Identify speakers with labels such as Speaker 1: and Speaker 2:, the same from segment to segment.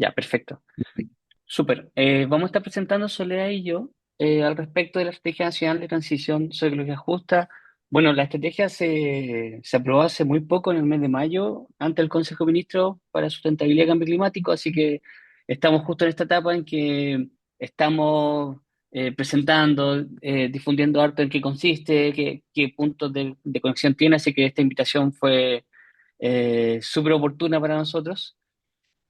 Speaker 1: Ya, perfecto. Súper. Vamos a estar presentando Soledad y yo al respecto de la Estrategia Nacional de Transición sobre Ecología Justa. Bueno, la estrategia se aprobó hace muy poco, en el mes de mayo, ante el Consejo de Ministros para Sustentabilidad y Cambio Climático, así que estamos justo en esta etapa en que estamos presentando, difundiendo harto en qué consiste, qué puntos de conexión tiene, así que esta invitación fue súper oportuna para nosotros.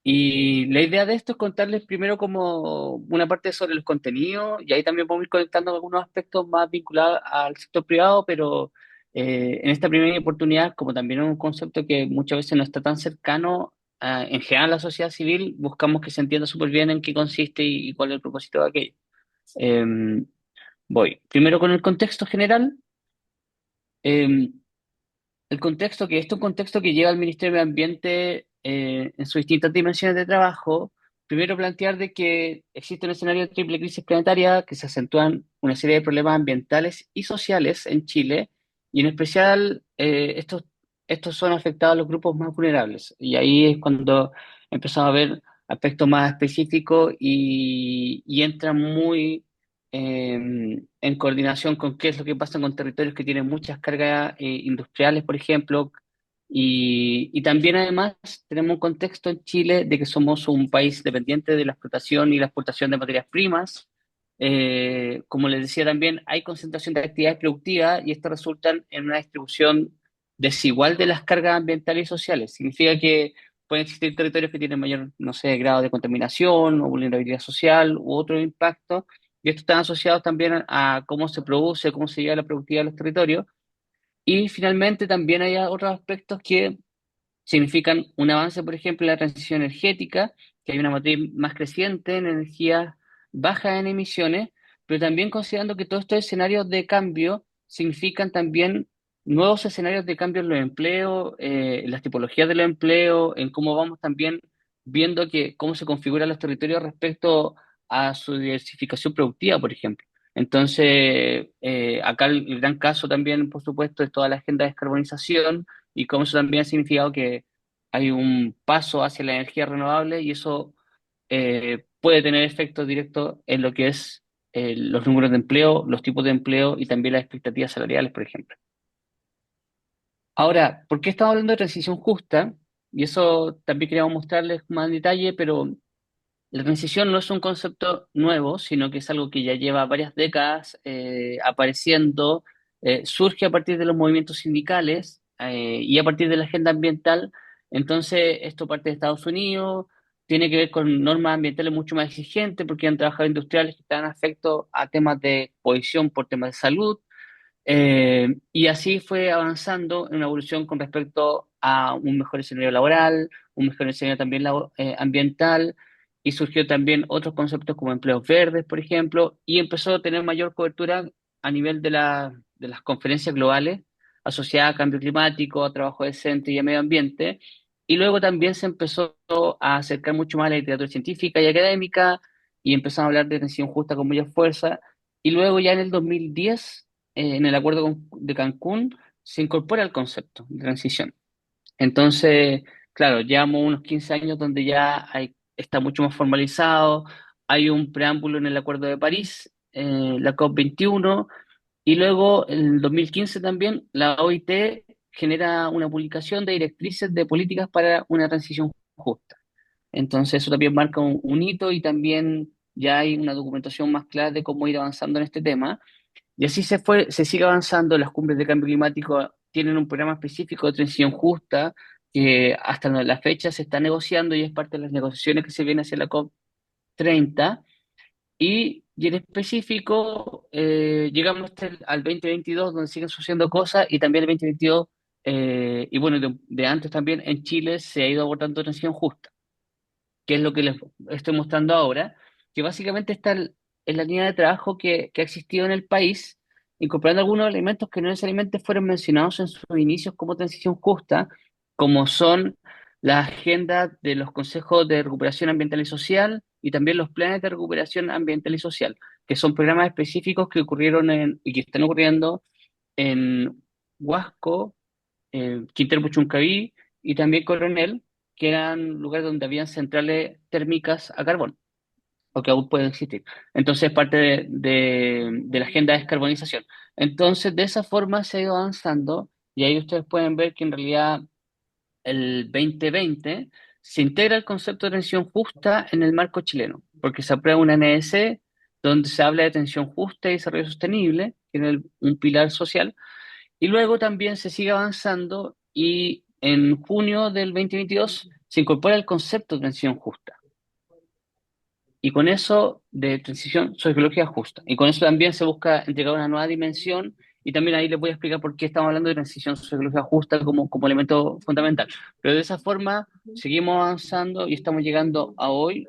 Speaker 1: Y la idea de esto es contarles primero como una parte sobre los contenidos y ahí también vamos a ir conectando algunos aspectos más vinculados al sector privado, pero en esta primera oportunidad, como también es un concepto que muchas veces no está tan cercano en general a la sociedad civil, buscamos que se entienda súper bien en qué consiste y cuál es el propósito de aquello. Eh, Voy primero con el contexto general. Eh, el contexto, que esto es un contexto que lleva al Ministerio de Medio Ambiente en sus distintas dimensiones de trabajo. Primero plantear de que existe un escenario de triple crisis planetaria que se acentúan una serie de problemas ambientales y sociales en Chile, y en especial estos son afectados a los grupos más vulnerables. Y ahí es cuando empezamos a ver aspectos más específicos y entra muy en coordinación con qué es lo que pasa con territorios que tienen muchas cargas industriales, por ejemplo, y también además tenemos un contexto en Chile de que somos un país dependiente de la explotación y la exportación de materias primas. Como les decía también, hay concentración de actividades productivas y esto resultan en una distribución desigual de las cargas ambientales y sociales. Significa que pueden existir territorios que tienen mayor, no sé, grado de contaminación o vulnerabilidad social u otro impacto, y esto está asociado también a cómo se produce, cómo se lleva la productividad a los territorios. Y finalmente también hay otros aspectos que significan un avance, por ejemplo, en la transición energética, que hay una matriz más creciente en energías bajas en emisiones, pero también considerando que todos estos escenarios de cambio significan también nuevos escenarios de cambio en los empleos, en las tipologías de los empleos, en cómo vamos también viendo que cómo se configuran los territorios respecto a su diversificación productiva, por ejemplo. Entonces, acá el gran caso también, por supuesto, es toda la agenda de descarbonización y cómo eso también ha significado que hay un paso hacia la energía renovable y eso puede tener efectos directos en lo que es los números de empleo, los tipos de empleo y también las expectativas salariales, por ejemplo. Ahora, ¿por qué estamos hablando de transición justa? Y eso también queríamos mostrarles más en detalle, pero la transición no es un concepto nuevo, sino que es algo que ya lleva varias décadas apareciendo, surge a partir de los movimientos sindicales y a partir de la agenda ambiental. Entonces, esto parte de Estados Unidos, tiene que ver con normas ambientales mucho más exigentes, porque han trabajado industriales que están afectos a temas de cohesión por temas de salud, y así fue avanzando en una evolución con respecto a un mejor escenario laboral, un mejor escenario también ambiental, y surgió también otros conceptos como empleos verdes, por ejemplo, y empezó a tener mayor cobertura a nivel de las conferencias globales asociadas a cambio climático, a trabajo decente y a medio ambiente. Y luego también se empezó a acercar mucho más a la literatura científica y académica, y empezamos a hablar de transición justa con mayor fuerza. Y luego ya en el 2010 en el acuerdo de Cancún se incorpora el concepto de transición. Entonces, claro, llevamos unos 15 años donde ya está mucho más formalizado, hay un preámbulo en el Acuerdo de París, la COP21, y luego en el 2015 también la OIT genera una publicación de directrices de políticas para una transición justa. Entonces, eso también marca un hito y también ya hay una documentación más clara de cómo ir avanzando en este tema. Y así se sigue avanzando. Las cumbres de cambio climático tienen un programa específico de transición justa que hasta la fecha se está negociando y es parte de las negociaciones que se vienen hacia la COP30. Y en específico, llegamos hasta al 2022, donde siguen sucediendo cosas, y también el 2022, y bueno, de antes también en Chile se ha ido abordando transición justa, que es lo que les estoy mostrando ahora, que básicamente está en la línea de trabajo que ha existido en el país, incorporando algunos elementos que no necesariamente fueron mencionados en sus inicios como transición justa, como son las agendas de los consejos de recuperación ambiental y social y también los planes de recuperación ambiental y social, que son programas específicos que ocurrieron y que están ocurriendo en Huasco, Quintero Puchuncaví y también Coronel, que eran lugares donde habían centrales térmicas a carbón, o que aún pueden existir. Entonces, parte de la agenda de descarbonización. Entonces, de esa forma se ha ido avanzando y ahí ustedes pueden ver que en realidad el 2020 se integra el concepto de transición justa en el marco chileno, porque se aprueba una NDC donde se habla de transición justa y desarrollo sostenible, que es un pilar social, y luego también se sigue avanzando y en junio del 2022 se incorpora el concepto de transición justa. Y con eso de transición sociología justa. Y con eso también se busca entregar una nueva dimensión y también ahí les voy a explicar por qué estamos hablando de transición sociología justa como elemento fundamental. Pero de esa forma seguimos avanzando y estamos llegando a hoy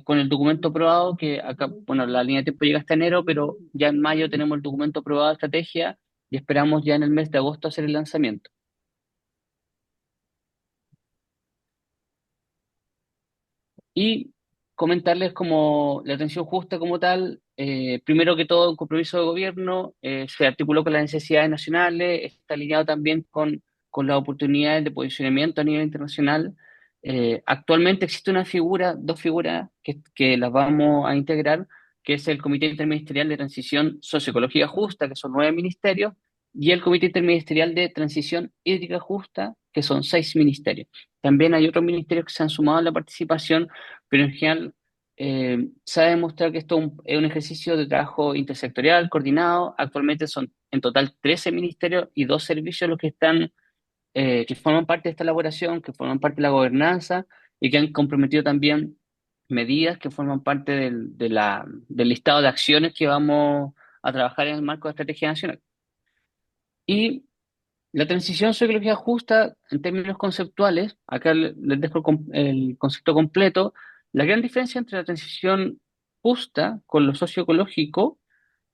Speaker 1: con el documento aprobado, que acá, bueno, la línea de tiempo llega hasta enero, pero ya en mayo tenemos el documento aprobado de estrategia y esperamos ya en el mes de agosto hacer el lanzamiento. Y comentarles como la atención justa como tal, primero que todo, un compromiso de gobierno, se articuló con las necesidades nacionales, está alineado también con las oportunidades de posicionamiento a nivel internacional. Actualmente existe una figura, dos figuras que las vamos a integrar, que es el Comité Interministerial de Transición Socioecológica Justa, que son 9 ministerios, y el Comité Interministerial de Transición Hídrica Justa, que son 6 ministerios. También hay otros ministerios que se han sumado a la participación, pero en general se ha demostrado que esto es un ejercicio de trabajo intersectorial, coordinado. Actualmente son en total 13 ministerios y 2 servicios los que están, que forman parte de esta elaboración, que forman parte de la gobernanza y que han comprometido también medidas que forman parte del listado de acciones que vamos a trabajar en el marco de la estrategia nacional. Y la transición psicología justa, en términos conceptuales, acá les dejo el concepto completo. La gran diferencia entre la transición justa con lo socioecológico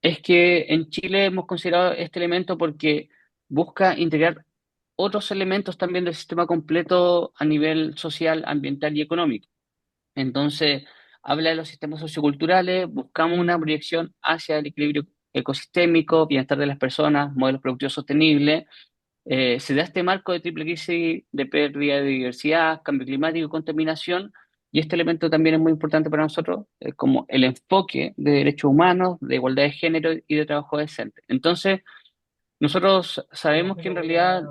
Speaker 1: es que en Chile hemos considerado este elemento porque busca integrar otros elementos también del sistema completo a nivel social, ambiental y económico. Entonces, habla de los sistemas socioculturales, buscamos una proyección hacia el equilibrio ecosistémico, bienestar de las personas, modelos productivos sostenibles. Se da este marco de triple crisis de pérdida de diversidad, cambio climático y contaminación, y este elemento también es muy importante para nosotros, como el enfoque de derechos humanos, de igualdad de género y de trabajo decente. Entonces, nosotros sabemos que en realidad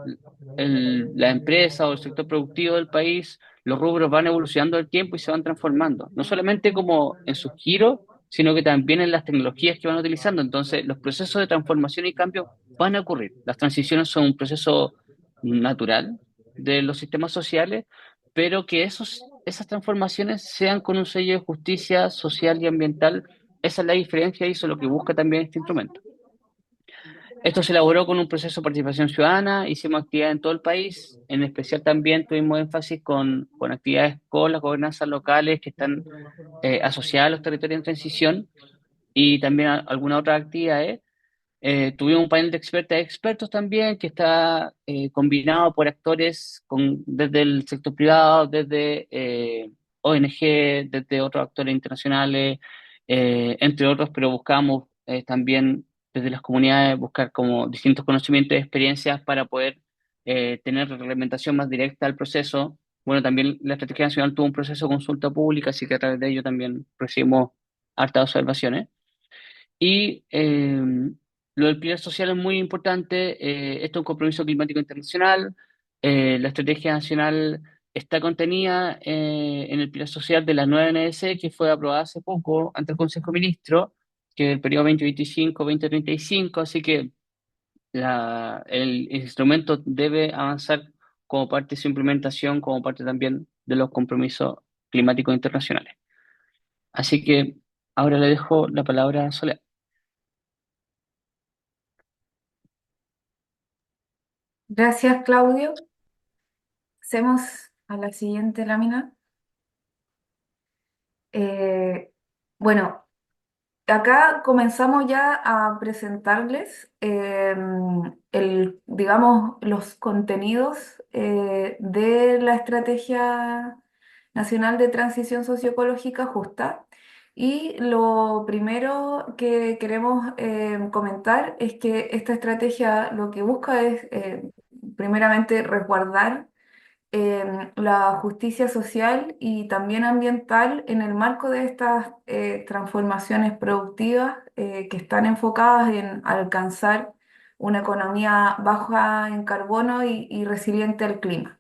Speaker 1: la empresa o el sector productivo del país, los rubros van evolucionando al tiempo y se van transformando, no solamente como en sus giros, sino que también en las tecnologías que van utilizando. Entonces, los procesos de transformación y cambio van a ocurrir. Las transiciones son un proceso natural de los sistemas sociales, pero que esas transformaciones sean con un sello de justicia social y ambiental, esa es la diferencia y eso es lo que busca también este instrumento. Esto se elaboró con un proceso de participación ciudadana, hicimos actividades en todo el país, en especial también tuvimos énfasis con actividades con las gobernanzas locales que están asociadas a los territorios en transición y también algunas otras actividades. Tuvimos un panel de expertas y expertos también que está combinado por actores desde el sector privado, desde ONG, desde otros actores internacionales, entre otros, pero buscamos también desde las comunidades buscar como distintos conocimientos y experiencias para poder tener reglamentación más directa al proceso. Bueno, también la Estrategia Nacional tuvo un proceso de consulta pública, así que a través de ello también recibimos hartas observaciones. Y lo del pilar social es muy importante. Esto es un compromiso climático internacional. La estrategia nacional está contenida en el pilar social de la nueva NDC que fue aprobada hace poco ante el Consejo de Ministros, que es el periodo 2025-2035. Así que el instrumento debe avanzar como parte de su implementación, como parte también de los compromisos climáticos internacionales. Así que ahora le dejo la palabra a Soledad.
Speaker 2: Gracias, Claudio. Pasemos a la siguiente lámina. Eh, bueno, acá comenzamos ya a presentarles digamos, los contenidos de la Estrategia Nacional de Transición Socioecológica Justa. Y lo primero que queremos comentar es que esta estrategia lo que busca es, primeramente, resguardar la justicia social y también ambiental en el marco de estas transformaciones productivas que están enfocadas en alcanzar una economía baja en carbono y resiliente al clima.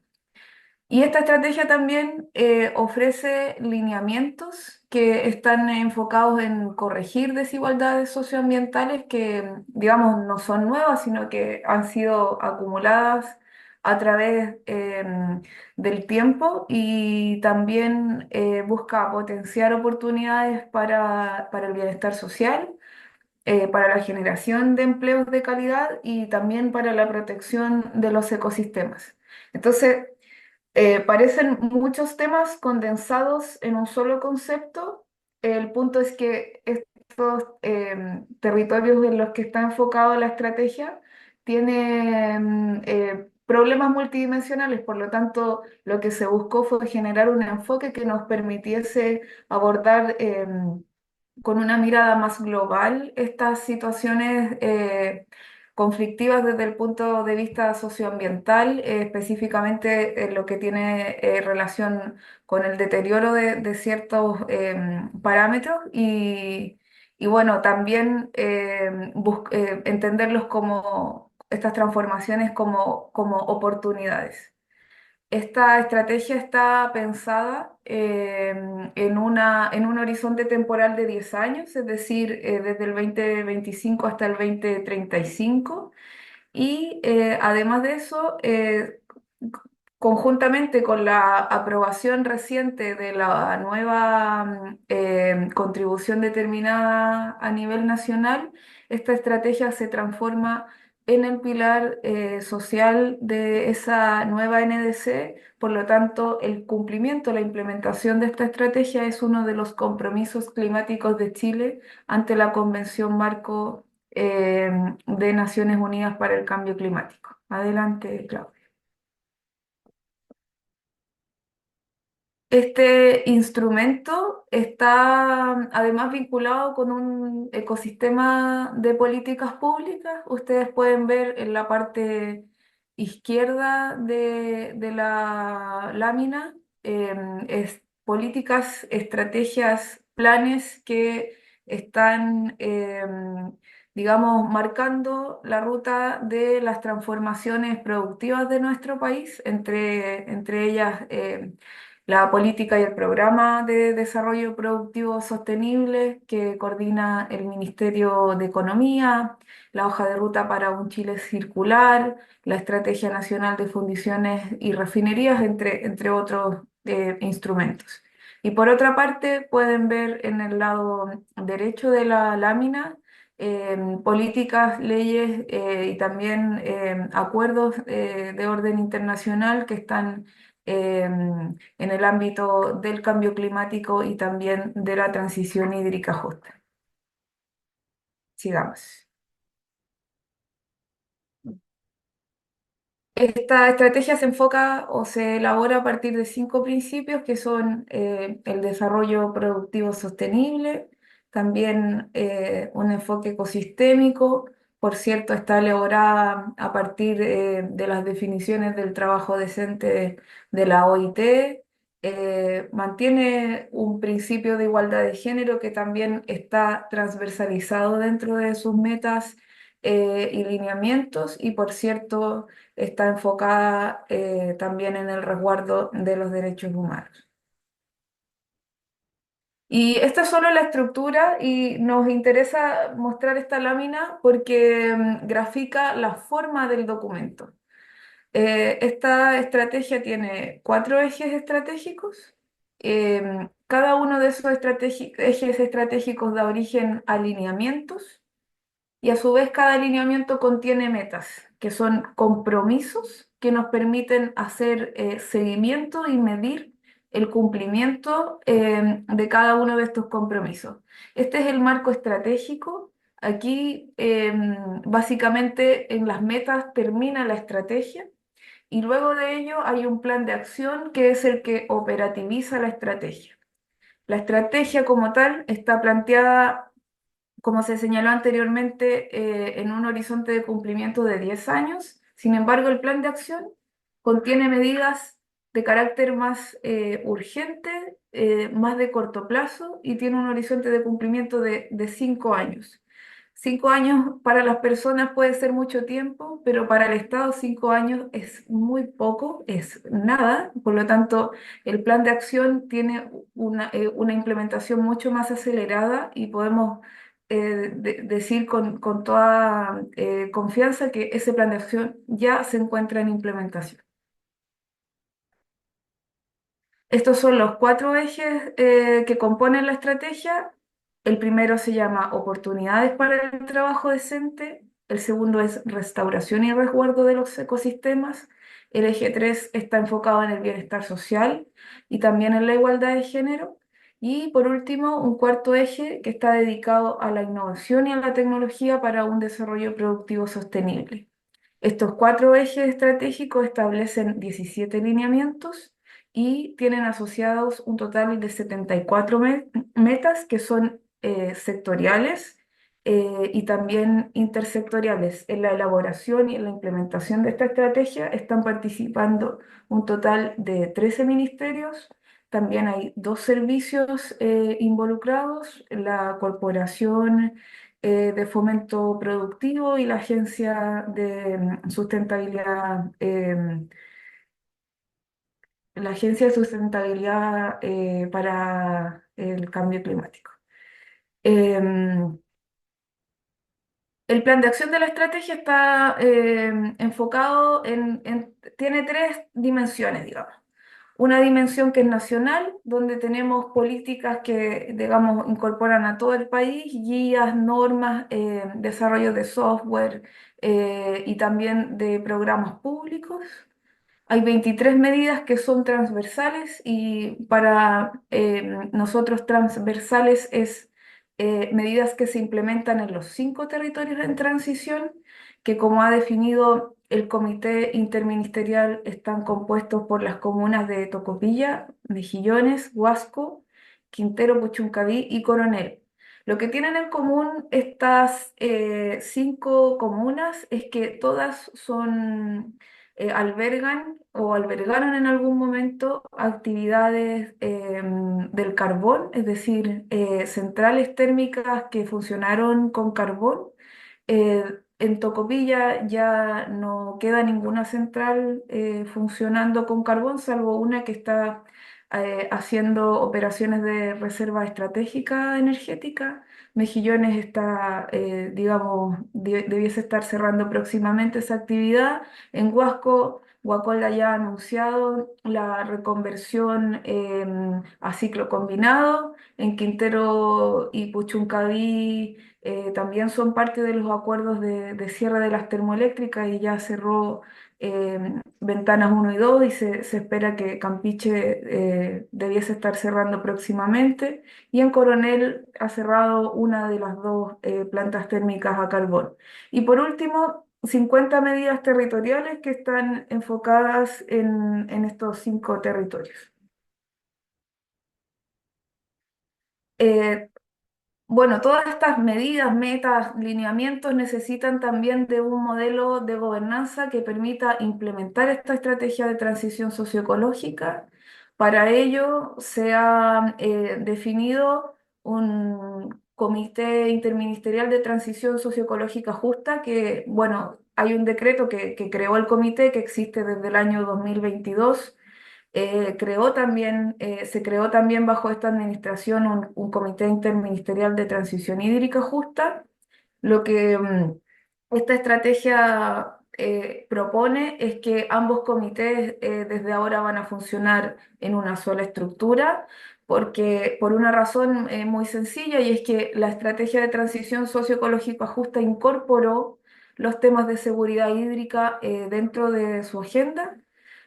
Speaker 2: Y esta estrategia también ofrece lineamientos que están enfocados en corregir desigualdades socioambientales que, digamos, no son nuevas, sino que han sido acumuladas a través del tiempo y también busca potenciar oportunidades para el bienestar social, para la generación de empleos de calidad y también para la protección de los ecosistemas. Entonces, parecen muchos temas condensados en un solo concepto. El punto es que estos territorios en los que está enfocada la estrategia tienen problemas multidimensionales, por lo tanto, lo que se buscó fue generar un enfoque que nos permitiese abordar con una mirada más global estas situaciones conflictivas desde el punto de vista socioambiental, específicamente en lo que tiene relación con el deterioro de ciertos parámetros y bueno, también entenderlos como estas transformaciones como oportunidades. Esta estrategia está pensada en un horizonte temporal de 10 años, es decir, desde el 2025 hasta el 2035. Y además de eso, conjuntamente con la aprobación reciente de la nueva contribución determinada a nivel nacional, esta estrategia se transforma en el pilar social de esa nueva NDC. Por lo tanto, el cumplimiento, la implementación de esta estrategia es uno de los compromisos climáticos de Chile ante la Convención Marco de Naciones Unidas para el Cambio Climático. Adelante, Claudia. Este instrumento está además vinculado con un ecosistema de políticas públicas. Ustedes pueden ver en la parte izquierda de la lámina políticas, estrategias, planes que están, digamos, marcando la ruta de las transformaciones productivas de nuestro país, entre ellas la política y el programa de desarrollo productivo sostenible que coordina el Ministerio de Economía, la hoja de ruta para un Chile circular, la Estrategia Nacional de Fundiciones y Refinerías, entre otros instrumentos. Y por otra parte, pueden ver en el lado derecho de la lámina políticas, leyes y también acuerdos de orden internacional que están en el ámbito del cambio climático y también de la transición hídrica justa. Sigamos. Esta estrategia se enfoca o se elabora a partir de 5 principios que son el desarrollo productivo sostenible, también un enfoque ecosistémico, por cierto, está elaborada a partir de las definiciones del trabajo decente de la OIT, mantiene un principio de igualdad de género que también está transversalizado dentro de sus metas y lineamientos y, por cierto, está enfocada también en el resguardo de los derechos humanos. Y esta es solo la estructura y nos interesa mostrar esta lámina porque grafica la forma del documento. Esta estrategia tiene 4 ejes estratégicos. Cada uno de esos ejes estratégicos da origen a alineamientos y a su vez cada alineamiento contiene metas, que son compromisos que nos permiten hacer seguimiento y medir el cumplimiento de cada uno de estos compromisos. Este es el marco estratégico. Aquí básicamente en las metas termina la estrategia y luego de ello hay un plan de acción que es el que operativiza la estrategia. La estrategia como tal está planteada, como se señaló anteriormente, en un horizonte de cumplimiento de 10 años. Sin embargo, el plan de acción contiene medidas de carácter más urgente, más de corto plazo y tiene un horizonte de cumplimiento de 5 años. 5 años para las personas puede ser mucho tiempo, pero para el Estado 5 años es muy poco, es nada. Por lo tanto, el plan de acción tiene una implementación mucho más acelerada y podemos decir con toda confianza que ese plan de acción ya se encuentra en implementación. Estos son los 4 ejes que componen la estrategia. El primero se llama oportunidades para el trabajo decente. El segundo es restauración y resguardo de los ecosistemas. El eje 3 está enfocado en el bienestar social y también en la igualdad de género. Y por último, un cuarto eje que está dedicado a la innovación y a la tecnología para un desarrollo productivo sostenible. Estos 4 ejes estratégicos establecen 17 lineamientos y tienen asociados un total de 74 metas que son sectoriales y también intersectoriales. En la elaboración y en la implementación de esta estrategia están participando un total de 13 ministerios. También hay 2 servicios involucrados, la Corporación de Fomento Productivo y la Agencia de Sustentabilidad, la Agencia de Sustentabilidad para el Cambio Climático. Em, el plan de acción de la estrategia está enfocado tiene 3 dimensiones, digamos. Una dimensión que es nacional, donde tenemos políticas que, digamos, incorporan a todo el país, guías, normas, desarrollo de software y también de programas públicos. Hay 23 medidas que son transversales y para nosotros transversales es medidas que se implementan en los 5 territorios en transición, que como ha definido el Comité Interministerial están compuestos por las comunas de Tocopilla, Mejillones, Huasco, Quintero, Puchuncaví y Coronel. Lo que tienen en común estas 5 comunas es que todas albergan o albergaron en algún momento actividades del carbón, es decir, centrales térmicas que funcionaron con carbón. En Tocopilla ya no queda ninguna central funcionando con carbón, salvo una que está haciendo operaciones de reserva estratégica energética. Mejillones está, digamos, debiese estar cerrando próximamente esa actividad. En Huasco, Guacola ya ha anunciado la reconversión a ciclo combinado. En Quintero y Puchuncaví también son parte de los acuerdos de cierre de las termoeléctricas y ya cerró Ventanas 1 y 2 y se espera que Campiche debiese estar cerrando próximamente. Y en Coronel ha cerrado una de las 2 plantas térmicas a carbón. Y por último, 50 medidas territoriales que están enfocadas en estos 5 territorios. Eh, bueno, todas estas medidas, metas, lineamientos necesitan también de un modelo de gobernanza que permita implementar esta estrategia de transición socioecológica. Para ello se ha definido un comité interministerial de transición socioecológica justa que, bueno, hay un decreto que creó el comité que existe desde el año 2022. Se creó también bajo esta administración un comité interministerial de transición hídrica justa. Lo que esta estrategia propone es que ambos comités desde ahora van a funcionar en una sola estructura, porque por una razón muy sencilla, y es que la estrategia de transición socioecológica justa incorporó los temas de seguridad hídrica dentro de su agenda.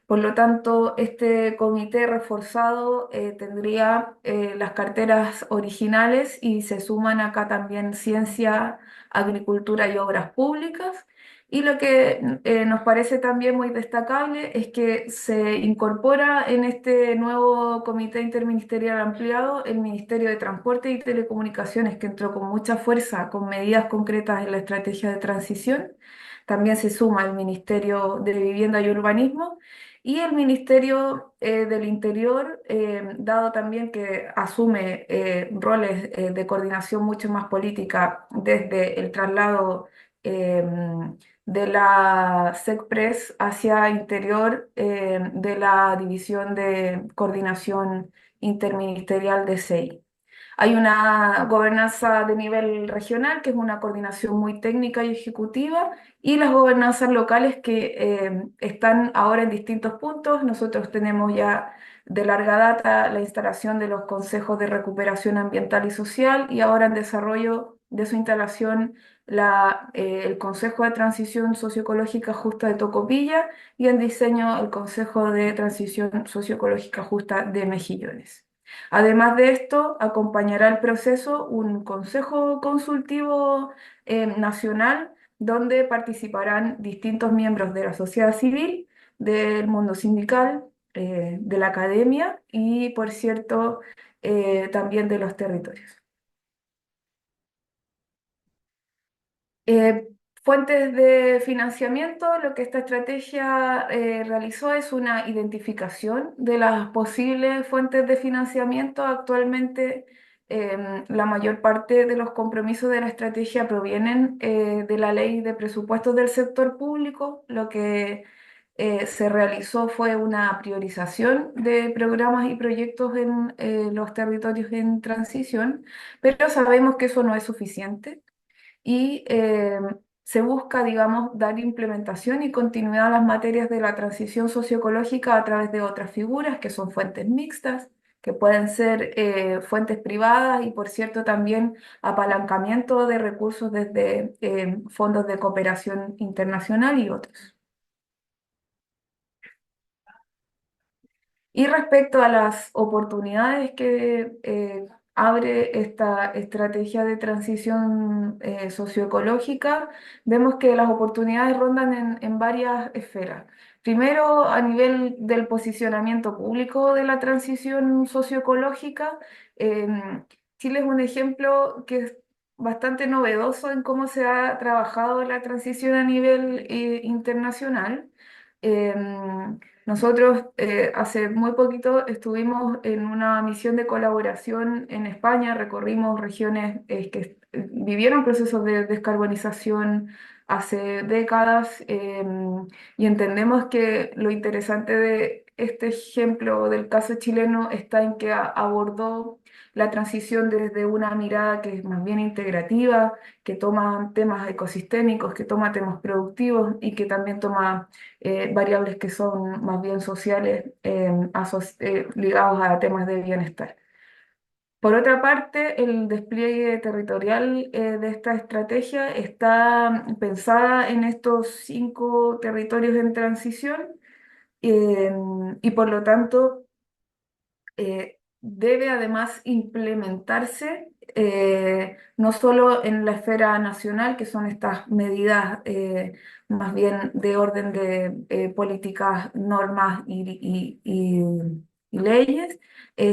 Speaker 2: Por lo tanto, este comité reforzado tendría las carteras originales y se suman acá también ciencia, agricultura y obras públicas. Y lo que nos parece también muy destacable es que se incorpora en este nuevo comité interministerial ampliado el Ministerio de Transporte y Telecomunicaciones, que entró con mucha fuerza, con medidas concretas en la estrategia de transición. También se suma el Ministerio de Vivienda y Urbanismo Y el Ministerio del Interior, dado también que asume roles de coordinación mucho más política desde el traslado eh, de la SECPRES hacia interior de la División de Coordinación Interministerial de SEI. Hay una gobernanza de nivel regional, que es una coordinación muy técnica y ejecutiva, y las gobernanzas locales que están ahora en distintos puntos. Nosotros tenemos ya de larga data la instalación de los consejos de recuperación ambiental y social, y ahora en desarrollo de su instalación el Consejo de Transición Socioecológica Justa de Tocopilla, y en diseño el Consejo de Transición Socioecológica Justa de Mejillones. Además de esto, acompañará el proceso un consejo consultivo nacional, donde participarán distintos miembros de la sociedad civil, del mundo sindical, de la academia y, por cierto, también de los territorios. Eh, Fuentes de financiamiento, lo que esta estrategia realizó es una identificación de las posibles fuentes de financiamiento. Actualmente, la mayor parte de los compromisos de la estrategia provienen de la ley de presupuestos del sector público. Lo que se realizó fue una priorización de programas y proyectos en los territorios en transición, pero sabemos que eso no es suficiente y se busca, digamos, dar implementación y continuidad a las materias de la transición socioecológica a través de otras figuras que son fuentes mixtas, que pueden ser fuentes privadas y, por cierto, también apalancamiento de recursos desde fondos de cooperación internacional y otros. Y respecto a las oportunidades que abre esta estrategia de transición socioecológica, vemos que las oportunidades rondan en varias esferas. Primero, a nivel del posicionamiento público de la transición socioecológica, Chile es un ejemplo que es bastante novedoso en cómo se ha trabajado la transición a nivel internacional. Nosotros hace muy poquito estuvimos en una misión de colaboración en España, recorrimos regiones que vivieron procesos de descarbonización hace décadas, y entendemos que lo interesante de este ejemplo del caso chileno está en que abordó la transición desde una mirada que es más bien integrativa, que toma temas ecosistémicos, que toma temas productivos y que también toma variables que son más bien sociales, ligados a temas de bienestar. Por otra parte, el despliegue territorial de esta estrategia está pensada en estos 5 territorios en transición, eh, y por lo tanto debe además implementarse no solo en la esfera nacional, que son estas medidas más bien de orden de políticas, normas y leyes,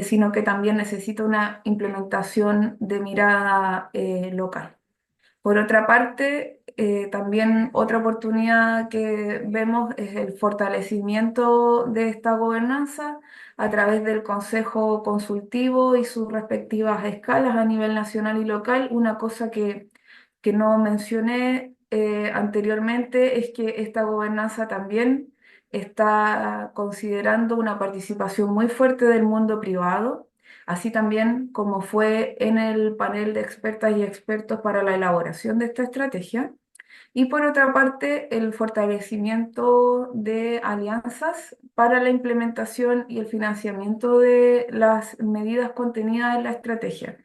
Speaker 2: sino que también necesita una implementación de mirada local. Por otra parte, también otra oportunidad que vemos es el fortalecimiento de esta gobernanza a través del Consejo Consultivo y sus respectivas escalas a nivel nacional y local. Una cosa que no mencioné anteriormente es que esta gobernanza también está considerando una participación muy fuerte del mundo privado, así también como fue en el panel de expertas y expertos para la elaboración de esta estrategia. Y por otra parte, el fortalecimiento de alianzas para la implementación y el financiamiento de las medidas contenidas en la estrategia.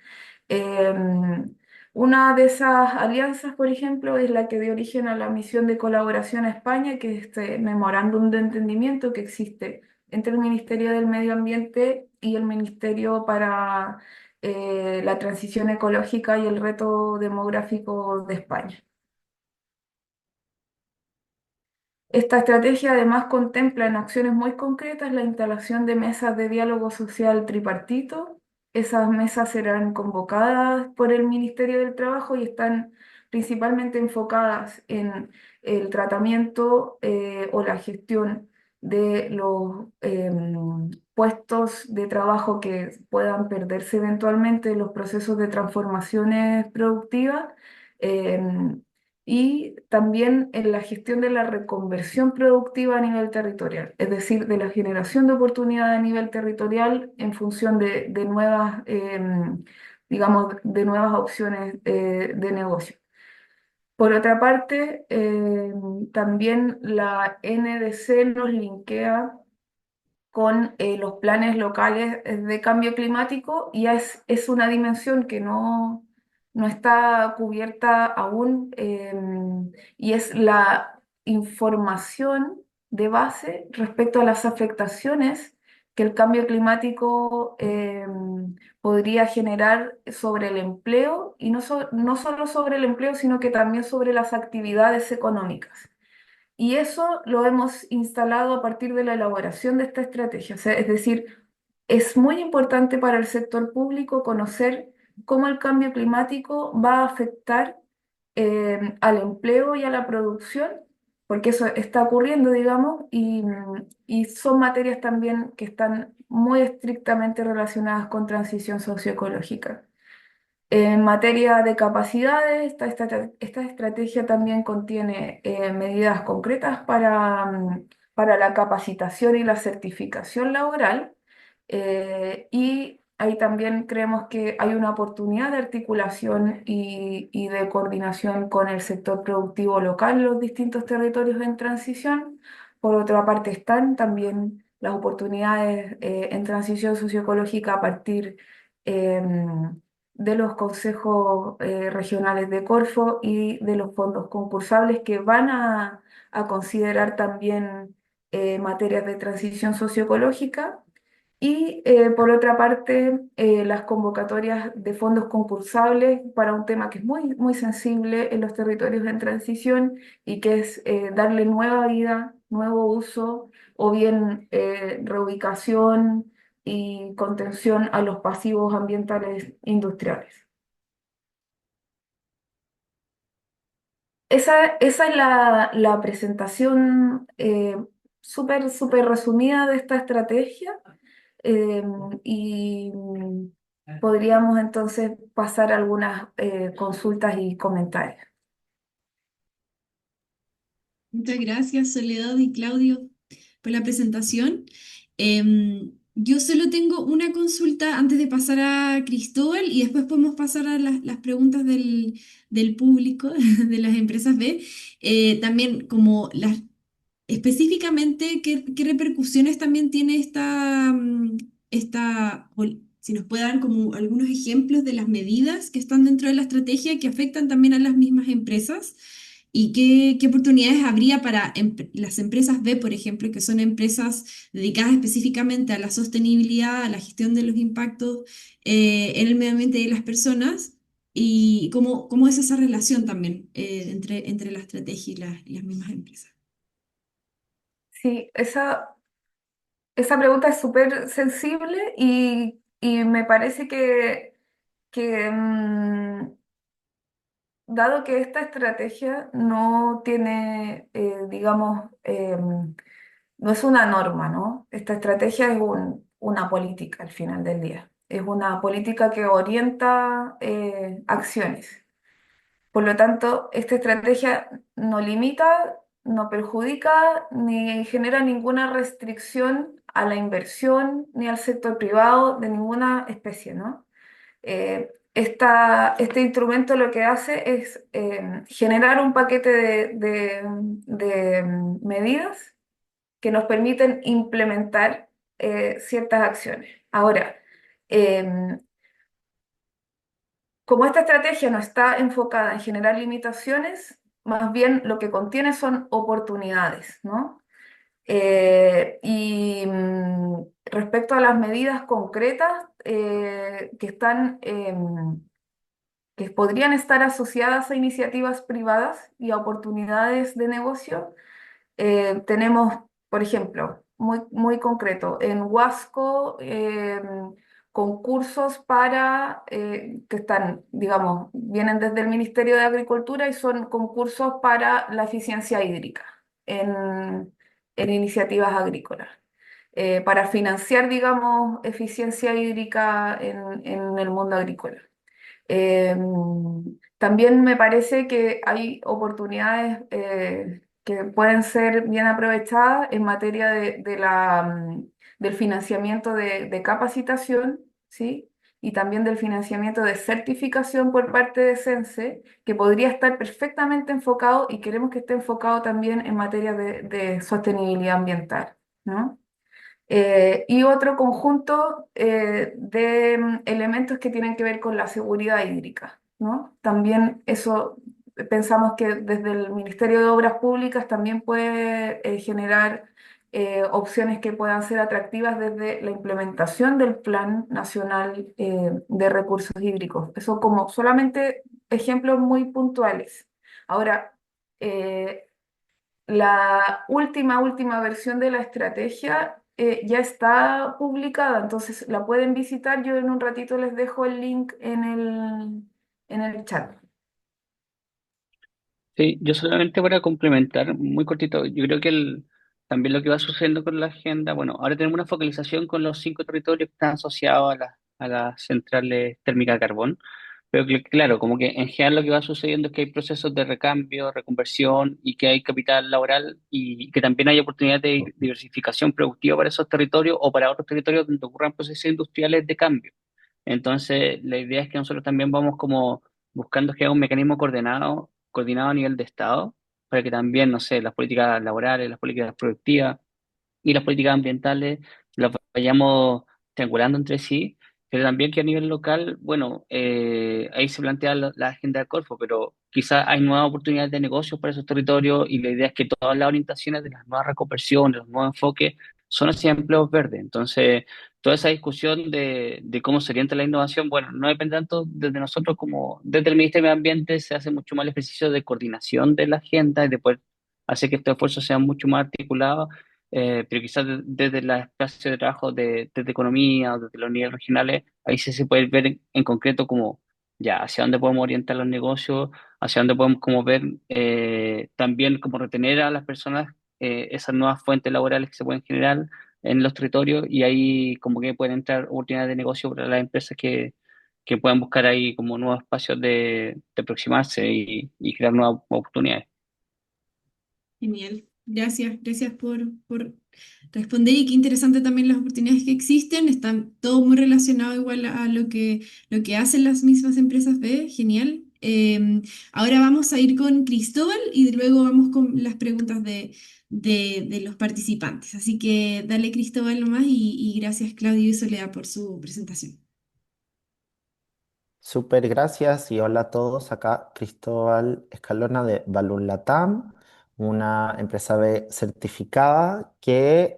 Speaker 2: Em, una de esas alianzas, por ejemplo, es la que dio origen a la misión de colaboración a España, que es este memorándum de entendimiento que existe entre el Ministerio del Medio Ambiente y el Ministerio para la Transición Ecológica y el Reto Demográfico de España. Esta estrategia además contempla en acciones muy concretas la instalación de mesas de diálogo social tripartito. Esas mesas serán convocadas por el Ministerio del Trabajo y están principalmente enfocadas en el tratamiento o la gestión de los puestos de trabajo que puedan perderse eventualmente en los procesos de transformaciones productivas. em, y también en la gestión de la reconversión productiva a nivel territorial, es decir, de la generación de oportunidades a nivel territorial en función de nuevas, digamos, de nuevas opciones de negocio. Por otra parte, también la NDC nos linkea con los planes locales de cambio climático y es una dimensión que no está cubierta aún, y es la información de base respecto a las afectaciones que el cambio climático podría generar sobre el empleo y no solo sobre el empleo, sino que también sobre las actividades económicas. Y eso lo hemos instalado a partir de la elaboración de esta estrategia. O sea, es decir, es muy importante para el sector público conocer cómo el cambio climático va a afectar al empleo y a la producción, porque eso está ocurriendo, digamos, y son materias también que están muy estrictamente relacionadas con transición socioecológica. En materia de capacidades, esta estrategia también contiene medidas concretas para la capacitación y la certificación laboral. Y ahí también creemos que hay una oportunidad de articulación y de coordinación con el sector productivo local en los distintos territorios en transición. Por otra parte, están también las oportunidades en transición socioecológica a partir de los consejos regionales de Corfo y de los fondos concursables que van a considerar también materias de transición socioecológica. Y por otra parte, las convocatorias de fondos concursables para un tema que es muy sensible en los territorios en transición y que es darle nueva vida, nuevo uso o bien reubicación y contención a los pasivos ambientales industriales. Esa es la presentación súper resumida de esta estrategia. Eh, y podríamos entonces pasar a algunas consultas y comentarios.
Speaker 3: Muchas gracias, Soledad y Claudio, por la presentación. Yo solo tengo una consulta antes de pasar a Cristóbal y después podemos pasar a las preguntas del público, de las empresas B. También como las específicamente, ¿qué repercusiones también tiene si nos puede dar como algunos ejemplos de las medidas que están dentro de la estrategia que afectan también a las mismas empresas? ¿Y qué oportunidades habría para las empresas B, por ejemplo, que son empresas dedicadas específicamente a la sostenibilidad, a la gestión de los impactos en el medio ambiente y las personas? ¿Y cómo es esa relación también entre la estrategia y las mismas empresas?
Speaker 2: Sí, esa pregunta es súper sensible y me parece que dado que esta estrategia no tiene, digamos, no es una norma, ¿no? Esta estrategia es una política al final del día. Es una política que orienta acciones. Por lo tanto, esta estrategia no limita, no perjudica ni genera ninguna restricción a la inversión ni al sector privado de ninguna especie, ¿no? Este instrumento lo que hace es generar un paquete de medidas que nos permiten implementar ciertas acciones. Ahora, em, como esta estrategia no está enfocada en generar limitaciones, más bien lo que contiene son oportunidades, ¿no? Respecto a las medidas concretas que podrían estar asociadas a iniciativas privadas y a oportunidades de negocio, tenemos, por ejemplo, muy concreto, en Huasco, concursos que están, digamos, vienen desde el Ministerio de Agricultura y son concursos para la eficiencia hídrica en iniciativas agrícolas para financiar, digamos, eficiencia hídrica en el mundo agrícola. Eh, También me parece que hay oportunidades que pueden ser bien aprovechadas en materia del financiamiento de capacitación, ¿sí? Y también del financiamiento de certificación por parte de Sense, que podría estar perfectamente enfocado y queremos que esté enfocado también en materia de sostenibilidad ambiental, ¿no? Y otro conjunto de elementos que tienen que ver con la seguridad hídrica, ¿no? También eso pensamos que desde el Ministerio de Obras Públicas también puede generar opciones que puedan ser atractivas desde la implementación del Plan Nacional de Recursos Hídricos. Eso como solamente ejemplos muy puntuales. Ahora, eh, la última versión de la estrategia ya está publicada, entonces la pueden visitar. Yo en un ratito les dejo el link en el chat.
Speaker 1: Sí, yo solamente para complementar, muy cortito, yo creo que también lo que va sucediendo con la agenda, bueno, ahora tenemos una focalización con los 5 territorios que están asociados a las centrales térmicas de carbón, pero claro, como que en general lo que va sucediendo es que hay procesos de recambio, reconversión y que hay capital laboral y que también hay oportunidades de diversificación productiva para esos territorios o para otros territorios donde ocurran procesos industriales de cambio. Entonces, la idea es que nosotros también vamos como buscando que haya un mecanismo coordinado a nivel de Estado, para que también, no sé, las políticas laborales, las políticas productivas y las políticas ambientales las vayamos triangulando entre sí, pero también que a nivel local, bueno, ahí se plantea la agenda de Corfo, pero quizás hay nuevas oportunidades de negocios para esos territorios y la idea es que todas las orientaciones de las nuevas reconversiones, los nuevos enfoques, son hacia empleos verdes. Entonces, toda esa discusión de cómo se orienta la innovación, bueno, no depende tanto desde nosotros como desde el Ministerio de Ambiente se hace mucho más el ejercicio de coordinación de la agenda y de poder hacer que estos esfuerzos sean mucho más articulados, pero quizás desde la espacio de trabajo desde economía o desde los niveles regionales, ahí sí se puede ver en concreto como ya hacia dónde podemos orientar los negocios, hacia dónde podemos como ver también cómo retener a las personas, esas nuevas fuentes laborales que se pueden generar en los territorios y ahí como que pueden entrar oportunidades de negocio para las empresas que puedan buscar ahí como nuevos espacios de aproximarse y crear nuevas oportunidades.
Speaker 3: Genial. Gracias, gracias por responder y qué interesante también las oportunidades que existen. Están todo muy relacionado igual a lo que hacen las mismas empresas B. Genial. Ahora vamos a ir con Cristóbal y luego vamos con las preguntas de los participantes. Así que dale Cristóbal nomás y gracias Claudio y Soledad por su presentación.
Speaker 4: Súper, gracias y hola a todos. Acá Cristóbal Escalona de Balloon Latam, una empresa B certificada que,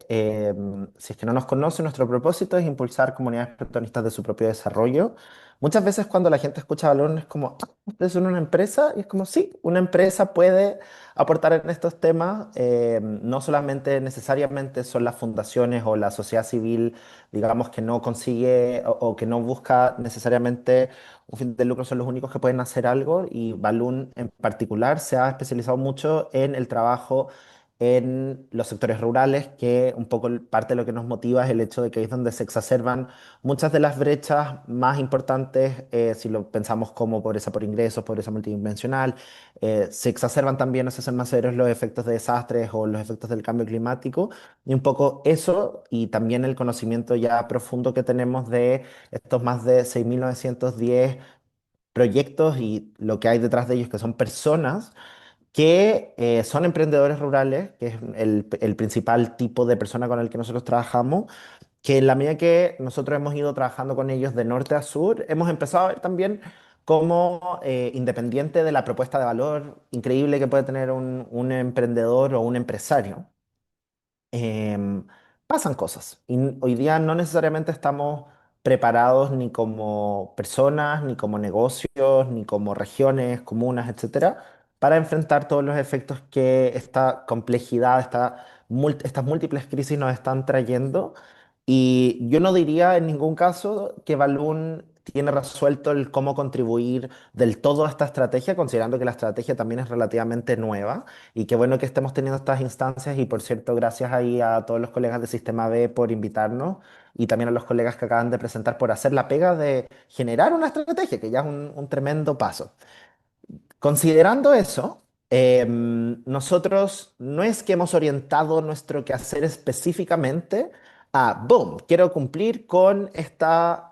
Speaker 4: si es que no nos conoce, nuestro propósito es impulsar comunidades protagonistas de su propio desarrollo. Muchas veces cuando la gente escucha Balloon es como, "Ah, ¿ustedes son una empresa?" Y es como, sí, una empresa puede aportar en estos temas. No solamente necesariamente son las fundaciones o la sociedad civil, digamos, que no consigue o que no busca necesariamente un fin de lucro son los únicos que pueden hacer algo y Balloon en particular se ha especializado mucho en el trabajo en los sectores rurales, que un poco parte de lo que nos motiva es el hecho de que ahí es donde se exacerban muchas de las brechas más importantes, si lo pensamos como pobreza por ingresos, pobreza multidimensional, se exacerban también, o se hacen más severos los efectos de desastres o los efectos del cambio climático, y un poco eso y también el conocimiento ya profundo que tenemos de estos más de 6.910 proyectos y lo que hay detrás de ellos, que son personas que son emprendedores rurales, que es el principal tipo de persona con el que nosotros trabajamos, que en la medida que nosotros hemos ido trabajando con ellos de norte a sur, hemos empezado a ver también cómo, independiente de la propuesta de valor increíble que puede tener un emprendedor o un empresario, em, pasan cosas. Y hoy día no necesariamente estamos preparados ni como personas, ni como negocios, ni como regiones, comunas, etcétera, para enfrentar todos los efectos que esta complejidad, estas múltiples crisis nos están trayendo. Y yo no diría en ningún caso que Balloon tiene resuelto el cómo contribuir del todo a esta estrategia, considerando que la estrategia también es relativamente nueva. Y qué bueno que estemos teniendo estas instancias. Y por cierto, gracias ahí a todos los colegas de Sistema B por invitarnos y también a los colegas que acaban de presentar por hacer la pega de generar una estrategia, que ya es un tremendo paso. Considerando eso, nosotros no es que hemos orientado nuestro quehacer específicamente a, boom, quiero cumplir con esta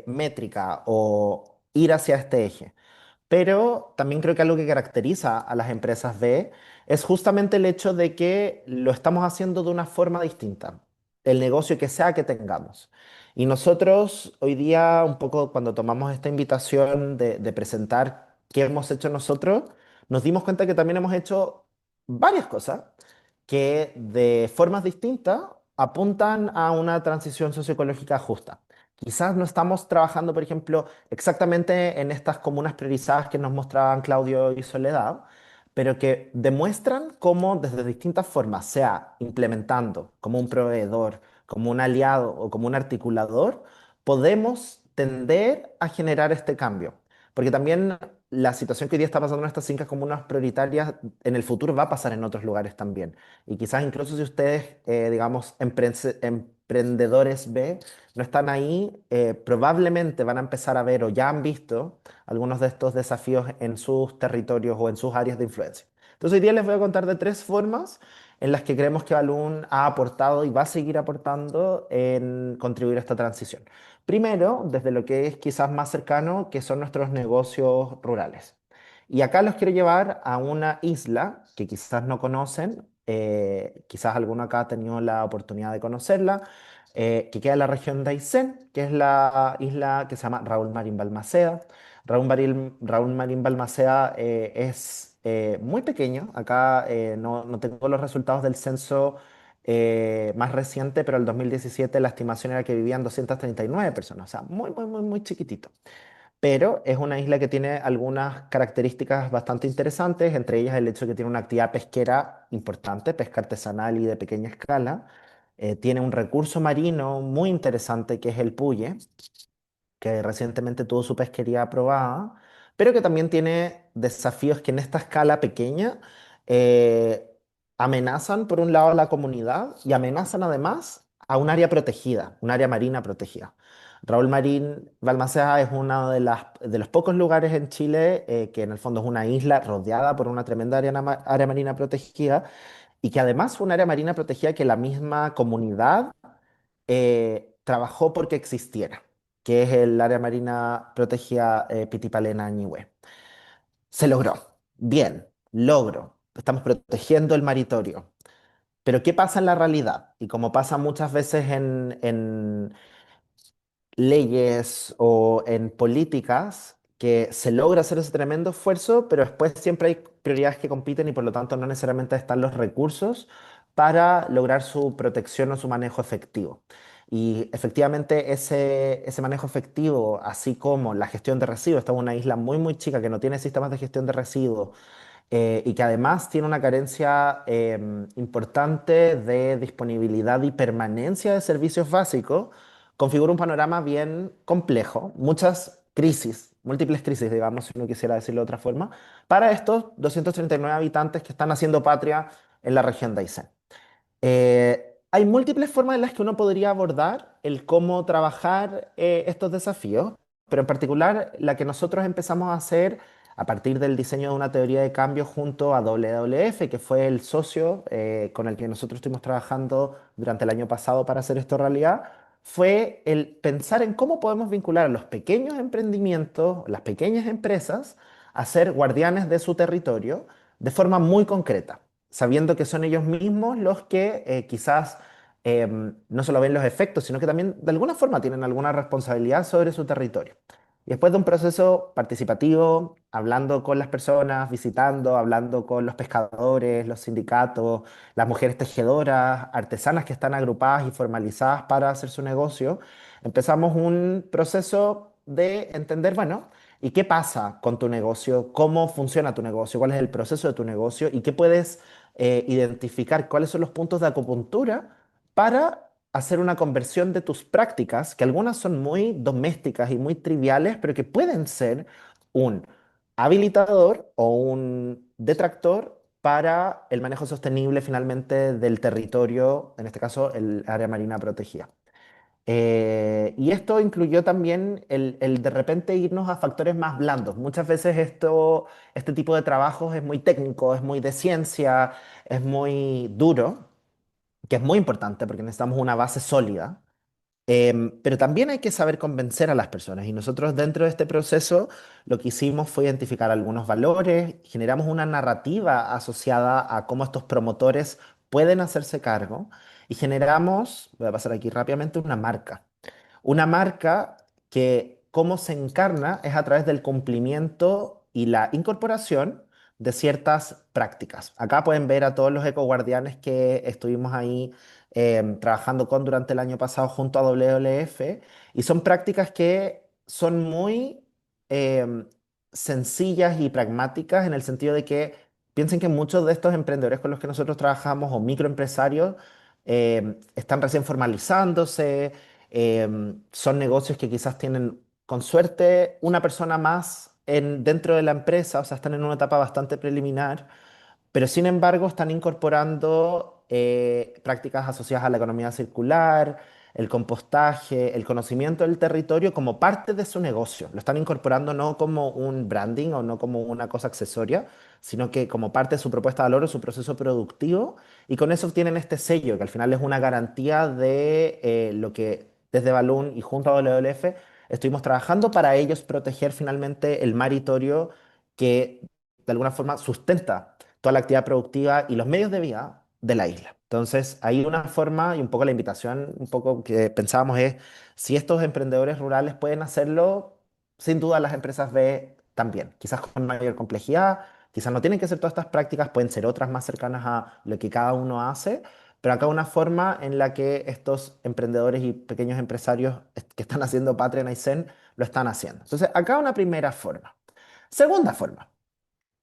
Speaker 4: métrica o ir hacia este eje. Pero también creo que algo que caracteriza a las empresas B es justamente el hecho de que lo estamos haciendo de una forma distinta, el negocio que sea que tengamos. Y nosotros hoy día, un poco cuando tomamos esta invitación de presentar qué hemos hecho nosotros, nos dimos cuenta que también hemos hecho varias cosas que de formas distintas apuntan a una transición socioecológica justa. Quizás no estamos trabajando, por ejemplo, exactamente en estas comunas priorizadas que nos mostraban Claudio y Soledad, pero que demuestran cómo desde distintas formas, sea implementando como un proveedor, como un aliado o como un articulador, podemos tender a generar este cambio. Porque también la situación que hoy día está pasando en estas cinco comunas prioritarias, en el futuro va a pasar en otros lugares también. Y quizás incluso si ustedes, digamos, emprendedores B, no están ahí, probablemente van a empezar a ver o ya han visto algunos de estos desafíos en sus territorios o en sus áreas de influencia. Entonces hoy día les voy a contar de tres formas en las que creemos que Balloon ha aportado y va a seguir aportando en contribuir a esta transición. Primero, desde lo que es quizás más cercano, que son nuestros negocios rurales. Y acá los quiero llevar a una isla que quizás no conocen, quizás alguno acá ha tenido la oportunidad de conocerla, que queda en la región de Aysén, que es la isla que se llama Raúl Marín Balmaceda. Raúl Marín Balmaceda es muy pequeño. Acá no tengo los resultados del censo más reciente, pero el 2017 la estimación era que vivían 239 personas, o sea, muy, muy, muy, muy chiquitito. Pero es una isla que tiene algunas características bastante interesantes, entre ellas el hecho de que tiene una actividad pesquera importante, pesca artesanal y de pequeña escala. Tiene un recurso marino muy interesante que es el puye, que recientemente tuvo su pesquería aprobada, pero que también tiene desafíos que en esta escala pequeña eh, amenazan por un lado a la comunidad y amenazan además a un área protegida, un área marina protegida. Raúl Marín Balmaceda es uno de los pocos lugares en Chile que en el fondo es una isla rodeada por una tremenda área marina protegida y que además fue un área marina protegida que la misma comunidad trabajó porque existiera, que es el área marina protegida Pitipalena Ñihue. Se logró. Bien, logro. Estamos protegiendo el maritorio. Pero ¿qué pasa en la realidad? Y como pasa muchas veces en leyes o en políticas, que se logra hacer ese tremendo esfuerzo, pero después siempre hay prioridades que compiten y por lo tanto no necesariamente están los recursos para lograr su protección o su manejo efectivo. Y efectivamente ese manejo efectivo, así como la gestión de residuos, esta es una isla muy, muy chica que no tiene sistemas de gestión de residuos y que además tiene una carencia importante de disponibilidad y permanencia de servicios básicos, configura un panorama bien complejo, muchas crisis, múltiples crisis, digamos, si uno quisiera decirlo de otra forma, para estos 239 habitantes que están haciendo patria en la región de Aysén. Hay múltiples formas en las que uno podría abordar el cómo trabajar estos desafíos, pero en particular la que nosotros empezamos a hacer a partir del diseño de una teoría de cambio junto a WWF, que fue el socio con el que nosotros estuvimos trabajando durante el año pasado para hacer esto realidad, fue el pensar en cómo podemos vincular a los pequeños emprendimientos, las pequeñas empresas, a ser guardianes de su territorio de forma muy concreta, sabiendo que son ellos mismos los que quizás no solo ven los efectos, sino que también de alguna forma tienen alguna responsabilidad sobre su territorio. Y después de un proceso participativo, hablando con las personas, visitando, hablando con los pescadores, los sindicatos, las mujeres tejedoras, artesanas que están agrupadas y formalizadas para hacer su negocio, empezamos un proceso de entender, bueno, ¿y qué pasa con tu negocio? ¿Cómo funciona tu negocio? ¿Cuál es el proceso de tu negocio? ¿Y qué puedes identificar? ¿Cuáles son los puntos de acupuntura para hacer una conversión de tus prácticas, que algunas son muy domésticas y muy triviales, pero que pueden ser un habilitador o un detractor para el manejo sostenible finalmente del territorio, en este caso el área marina protegida. Y esto incluyó también el de repente irnos a factores más blandos. Muchas veces este tipo de trabajos es muy técnico, es muy de ciencia, es muy duro, que es muy importante porque necesitamos una base sólida. Pero también hay que saber convencer a las personas y nosotros dentro de este proceso lo que hicimos fue identificar algunos valores, generamos una narrativa asociada a cómo estos promotores pueden hacerse cargo y generamos, voy a pasar aquí rápidamente, una marca. Una marca que cómo se encarna es a través del cumplimiento y la incorporación de ciertas prácticas. Acá pueden ver a todos los ecoguardianes que estuvimos ahí trabajando con durante el año pasado junto a WWF y son prácticas que son muy em, sencillas y pragmáticas en el sentido de que piensen que muchos de estos emprendedores con los que nosotros trabajamos o microempresarios están recién formalizándose, son negocios que quizás tienen, con suerte, una persona más dentro de la empresa, o sea, están en una etapa bastante preliminar, pero sin embargo están incorporando prácticas asociadas a la economía circular, el compostaje, el conocimiento del territorio como parte de su negocio. Lo están incorporando no como un branding o no como una cosa accesoria, sino que como parte de su propuesta de valor o su proceso productivo. Y con eso obtienen este sello, que al final es una garantía de lo que desde Balloon y junto a WWF estuvimos trabajando para ellos proteger finalmente el maritorio que de alguna forma sustenta toda la actividad productiva y los medios de vida de la isla. Entonces, ahí una forma y un poco la invitación, un poco que pensábamos es, si estos emprendedores rurales pueden hacerlo, sin duda las empresas B también, quizás con mayor complejidad, quizás no tienen que ser todas estas prácticas, pueden ser otras más cercanas a lo que cada uno hace, pero acá una forma en la que estos emprendedores y pequeños empresarios que están haciendo Patria en Aysén lo están haciendo. Entonces, acá una primera forma. Segunda forma.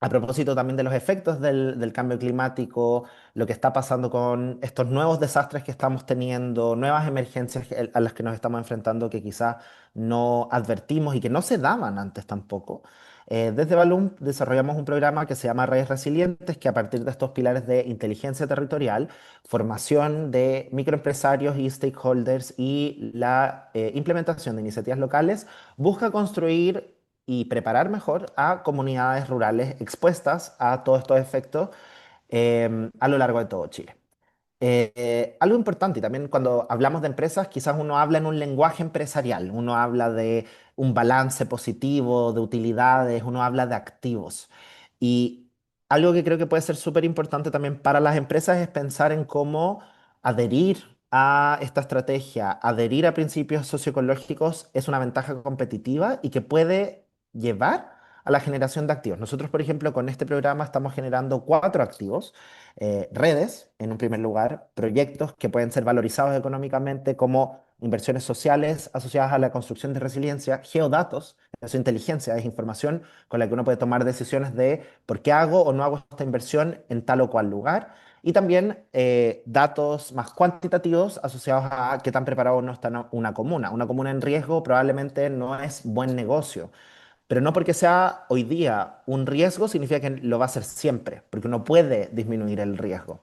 Speaker 4: A propósito también de los efectos del cambio climático, lo que está pasando con estos nuevos desastres que estamos teniendo, nuevas emergencias a las que nos estamos enfrentando que quizás no advertimos y que no se daban antes tampoco. Desde Balloon desarrollamos un programa que se llama Redes Resilientes, que a partir de estos pilares de inteligencia territorial, formación de microempresarios y stakeholders y la implementación de iniciativas locales, busca construir y preparar mejor a comunidades rurales expuestas a todos estos efectos a lo largo de todo Chile. Algo importante, y también cuando hablamos de empresas, quizás uno habla en un lenguaje empresarial, uno habla de un balance positivo, de utilidades, uno habla de activos. Y algo que creo que puede ser súper importante también para las empresas es pensar en cómo adherir a esta estrategia, adherir a principios socioecológicos es una ventaja competitiva y que puede llevar a la generación de activos. Nosotros, por ejemplo, con este programa estamos generando 4 activos redes, en un primer lugar, proyectos que pueden ser valorizados económicamente como inversiones sociales asociadas a la construcción de resiliencia, geodatos, eso es inteligencia, es información con la que uno puede tomar decisiones de por qué hago o no hago esta inversión en tal o cual lugar, y también datos más cuantitativos asociados a qué tan preparado o no está una comuna. Una comuna en riesgo probablemente no es buen negocio. Pero no porque sea hoy día un riesgo significa que lo va a ser siempre, porque uno puede disminuir el riesgo.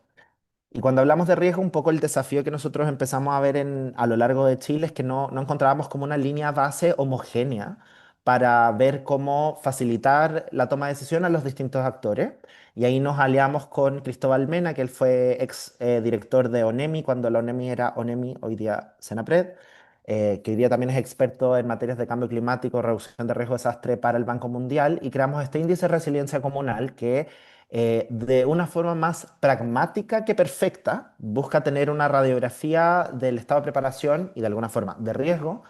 Speaker 4: Y cuando hablamos de riesgo, un poco el desafío que nosotros empezamos a ver a lo largo de Chile es que no encontrábamos como una línea base homogénea para ver cómo facilitar la toma de decisión a los distintos actores. Y ahí nos aliamos con Cristóbal Mena, que él fue ex director de ONEMI, cuando la ONEMI era ONEMI, hoy día Senapred, que hoy día también es experto en materias de cambio climático, reducción de riesgo de desastre para el Banco Mundial, y creamos este índice de resiliencia comunal que de una forma más pragmática que perfecta, busca tener una radiografía del estado de preparación y de alguna forma de riesgo,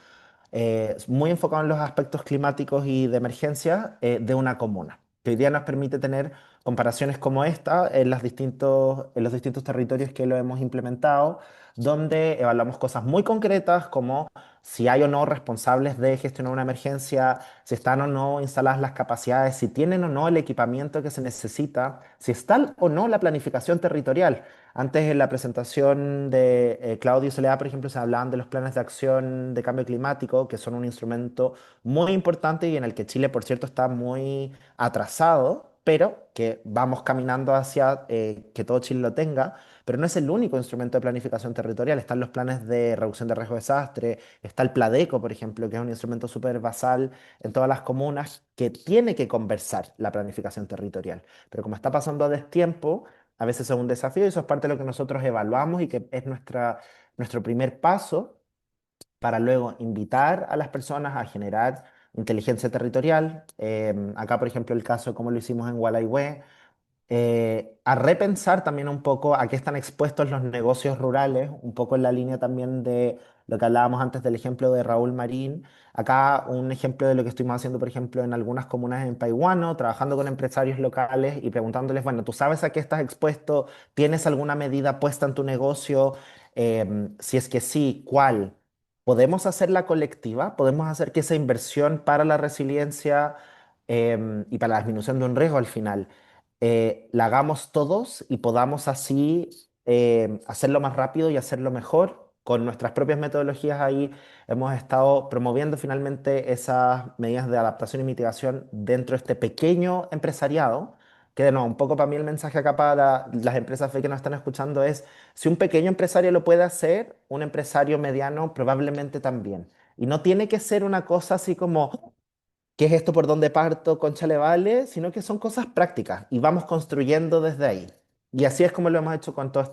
Speaker 4: muy enfocado en los aspectos climáticos y de emergencia de una comuna, que hoy día nos permite tener comparaciones como esta en los distintos territorios que lo hemos implementado, donde evaluamos cosas muy concretas como si hay o no responsables de gestionar una emergencia, si están o no instaladas las capacidades, si tienen o no el equipamiento que se necesita, si está o no la planificación territorial. Antes en la presentación de Claudio y Soledad, por ejemplo, se hablaban de los planes de acción de cambio climático, que son un instrumento muy importante y en el que Chile, por cierto, está muy atrasado, pero que vamos caminando hacia que todo Chile lo tenga. Pero no es el único instrumento de planificación territorial. Están los planes de reducción de riesgo de desastre, está el Pladeco, por ejemplo, que es un instrumento súper basal en todas las comunas que tiene que conversar la planificación territorial. Pero como está pasando a destiempo, a veces es un desafío y eso es parte de lo que nosotros evaluamos y que es nuestro primer paso para luego invitar a las personas a generar inteligencia territorial. Acá, por ejemplo, el caso de cómo lo hicimos en Gualeguay, a repensar también un poco a qué están expuestos los negocios rurales, un poco en la línea también de lo que hablábamos antes del ejemplo de Raúl Marín. Acá un ejemplo de lo que estuvimos haciendo, por ejemplo, en algunas comunas en Paihuano, trabajando con empresarios locales y preguntándoles, bueno, ¿tú sabes a qué estás expuesto? ¿Tienes alguna medida puesta en tu negocio? Si es que sí, ¿cuál? ¿Podemos hacerla colectiva? ¿Podemos hacer que esa inversión para la resiliencia y para la disminución de un riesgo al final la hagamos todos y podamos así hacerlo más rápido y hacerlo mejor? Con nuestras propias metodologías ahí hemos estado promoviendo finalmente esas medidas de adaptación y mitigación dentro de este pequeño empresariado, que de nuevo, un poco para mí el mensaje acá para las empresas que nos están escuchando es, si un pequeño empresario lo puede hacer, un empresario mediano probablemente también. Y no tiene que ser una cosa así como, ¿qué es esto por donde parto, concha le vale? Sino que son cosas prácticas y vamos construyendo desde ahí. Y así es como lo hemos hecho con todas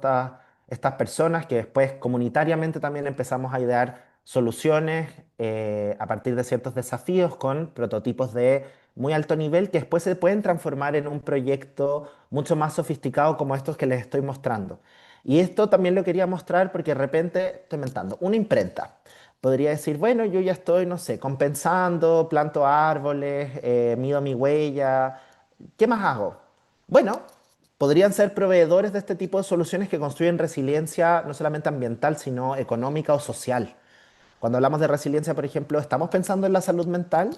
Speaker 4: estas personas que después comunitariamente también empezamos a idear soluciones a partir de ciertos desafíos con prototipos de muy alto nivel que después se pueden transformar en un proyecto mucho más sofisticado como estos que les estoy mostrando. Y esto también lo quería mostrar porque de repente, estoy inventando, una imprenta. Podría decir, bueno, yo ya estoy, no sé, compensando, planto árboles, mido mi huella. ¿Qué más hago? Bueno, podrían ser proveedores de este tipo de soluciones que construyen resiliencia no solamente ambiental, sino económica o social. Cuando hablamos de resiliencia, por ejemplo, ¿estamos pensando en la salud mental?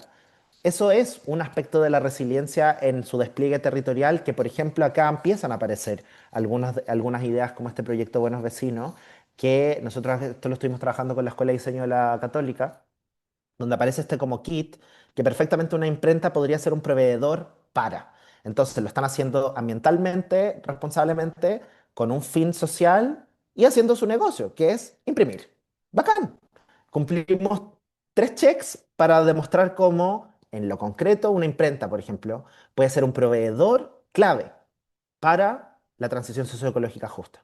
Speaker 4: Eso es un aspecto de la resiliencia en su despliegue territorial que, por ejemplo, acá empiezan a aparecer algunas ideas como este proyecto Buenos Vecinos, que nosotros esto lo estuvimos trabajando con la Escuela de Diseño de la Católica, donde aparece este como kit, que perfectamente una imprenta podría ser un proveedor para. Entonces lo están haciendo ambientalmente, responsablemente, con un fin social y haciendo su negocio, que es imprimir. Bacán. Cumplimos tres checks para demostrar cómo, en lo concreto, una imprenta, por ejemplo, puede ser un proveedor clave para la transición socioecológica justa.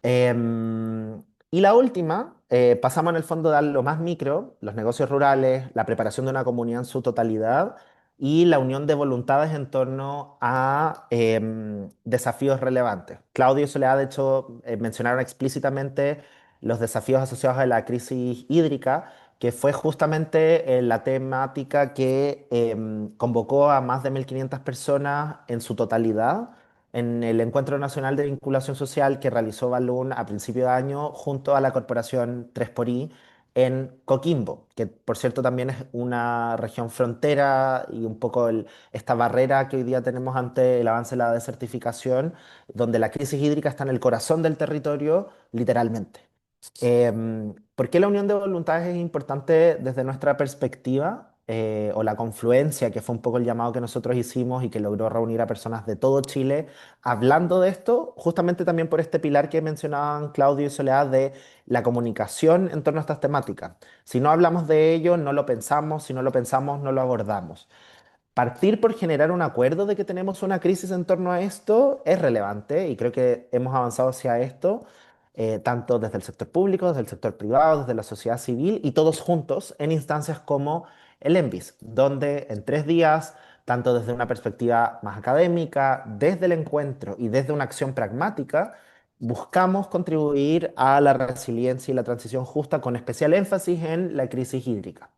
Speaker 4: Y la última, pasamos en el fondo a lo más micro, los negocios rurales, la preparación de una comunidad en su totalidad y la unión de voluntades en torno a desafíos relevantes. Claudio y Soledad, de hecho, mencionaron explícitamente los desafíos asociados a la crisis hídrica, que fue justamente la temática que convocó a más de 1.500 personas en su totalidad en el Encuentro Nacional de Vinculación Social que realizó Balún a principio de año junto a la Corporación 3xI en Coquimbo, que por cierto también es una región frontera y un poco esta barrera que hoy día tenemos ante el avance de la desertificación, donde la crisis hídrica está en el corazón del territorio, literalmente. ¿Por qué la unión de voluntades es importante desde nuestra perspectiva? O la confluencia, que fue un poco el llamado que nosotros hicimos y que logró reunir a personas de todo Chile, hablando de esto, justamente también por este pilar que mencionaban Claudio y Soledad de la comunicación en torno a estas temáticas. Si no hablamos de ello, no lo pensamos, si no lo pensamos, no lo abordamos. Partir por generar un acuerdo de que tenemos una crisis en torno a esto es relevante y creo que hemos avanzado hacia esto, tanto desde el sector público, desde el sector privado, desde la sociedad civil y todos juntos en instancias como el ENVIS, donde en 3 días, tanto desde una perspectiva más académica, desde el encuentro y desde una acción pragmática, buscamos contribuir a la resiliencia y la transición justa con especial énfasis en la crisis hídrica.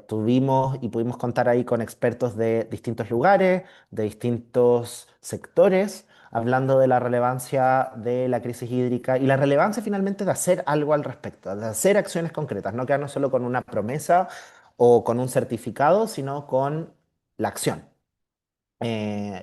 Speaker 4: Tuvimos y pudimos contar ahí con expertos de distintos lugares, de distintos sectores, hablando de la relevancia de la crisis hídrica y la relevancia finalmente de hacer algo al respecto, de hacer acciones concretas, no quedarnos solo con una promesa o con un certificado, sino con la acción.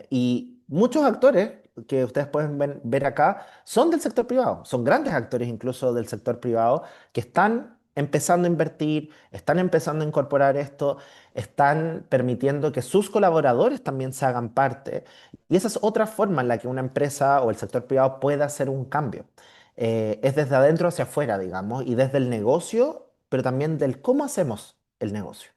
Speaker 4: Y muchos actores que ustedes pueden ver acá son del sector privado, son grandes actores incluso del sector privado que están empezando a invertir, están empezando a incorporar esto, están permitiendo que sus colaboradores también se hagan parte. Y esa es otra forma en la que una empresa o el sector privado puede hacer un cambio. Es desde adentro hacia afuera, digamos, y desde el negocio, pero también del cómo hacemos el negocio.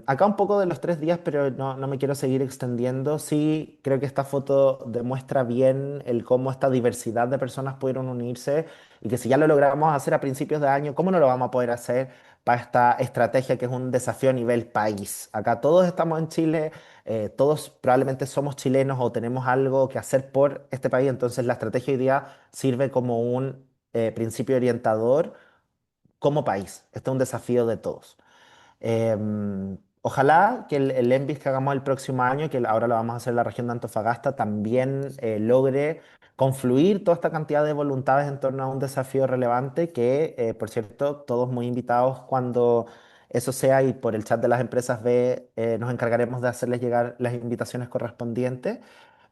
Speaker 4: Acá un poco de los 3 días, pero no me quiero seguir extendiendo. Sí, creo que esta foto demuestra bien el cómo esta diversidad de personas pudieron unirse y que si ya lo logramos hacer a principios de año, ¿cómo no lo vamos a poder hacer para esta estrategia que es un desafío a nivel país? Acá todos estamos en Chile, todos probablemente somos chilenos o tenemos algo que hacer por este país, entonces la estrategia hoy día sirve como un principio orientador como país. Este es un desafío de todos. Ojalá que el ENVIS que hagamos el próximo año, que ahora lo vamos a hacer en la región de Antofagasta, también logre confluir toda esta cantidad de voluntades en torno a un desafío relevante que, por cierto, todos muy invitados cuando eso sea y por el chat de las empresas B nos encargaremos de hacerles llegar las invitaciones correspondientes.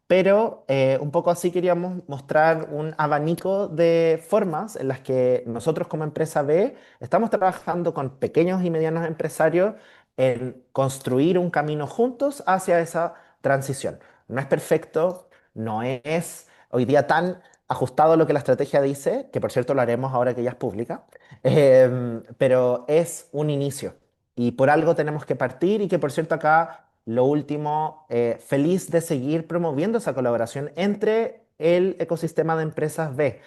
Speaker 4: Pero un poco así queríamos mostrar un abanico de formas en las que nosotros como empresa B estamos trabajando con pequeños y medianos empresarios en construir un camino juntos hacia esa transición. No es perfecto, no es hoy día tan ajustado a lo que la estrategia dice, que por cierto lo haremos ahora que ya es pública, pero es un inicio y por algo tenemos que partir y que por cierto acá lo último, feliz de seguir promoviendo esa colaboración entre el ecosistema de empresas B.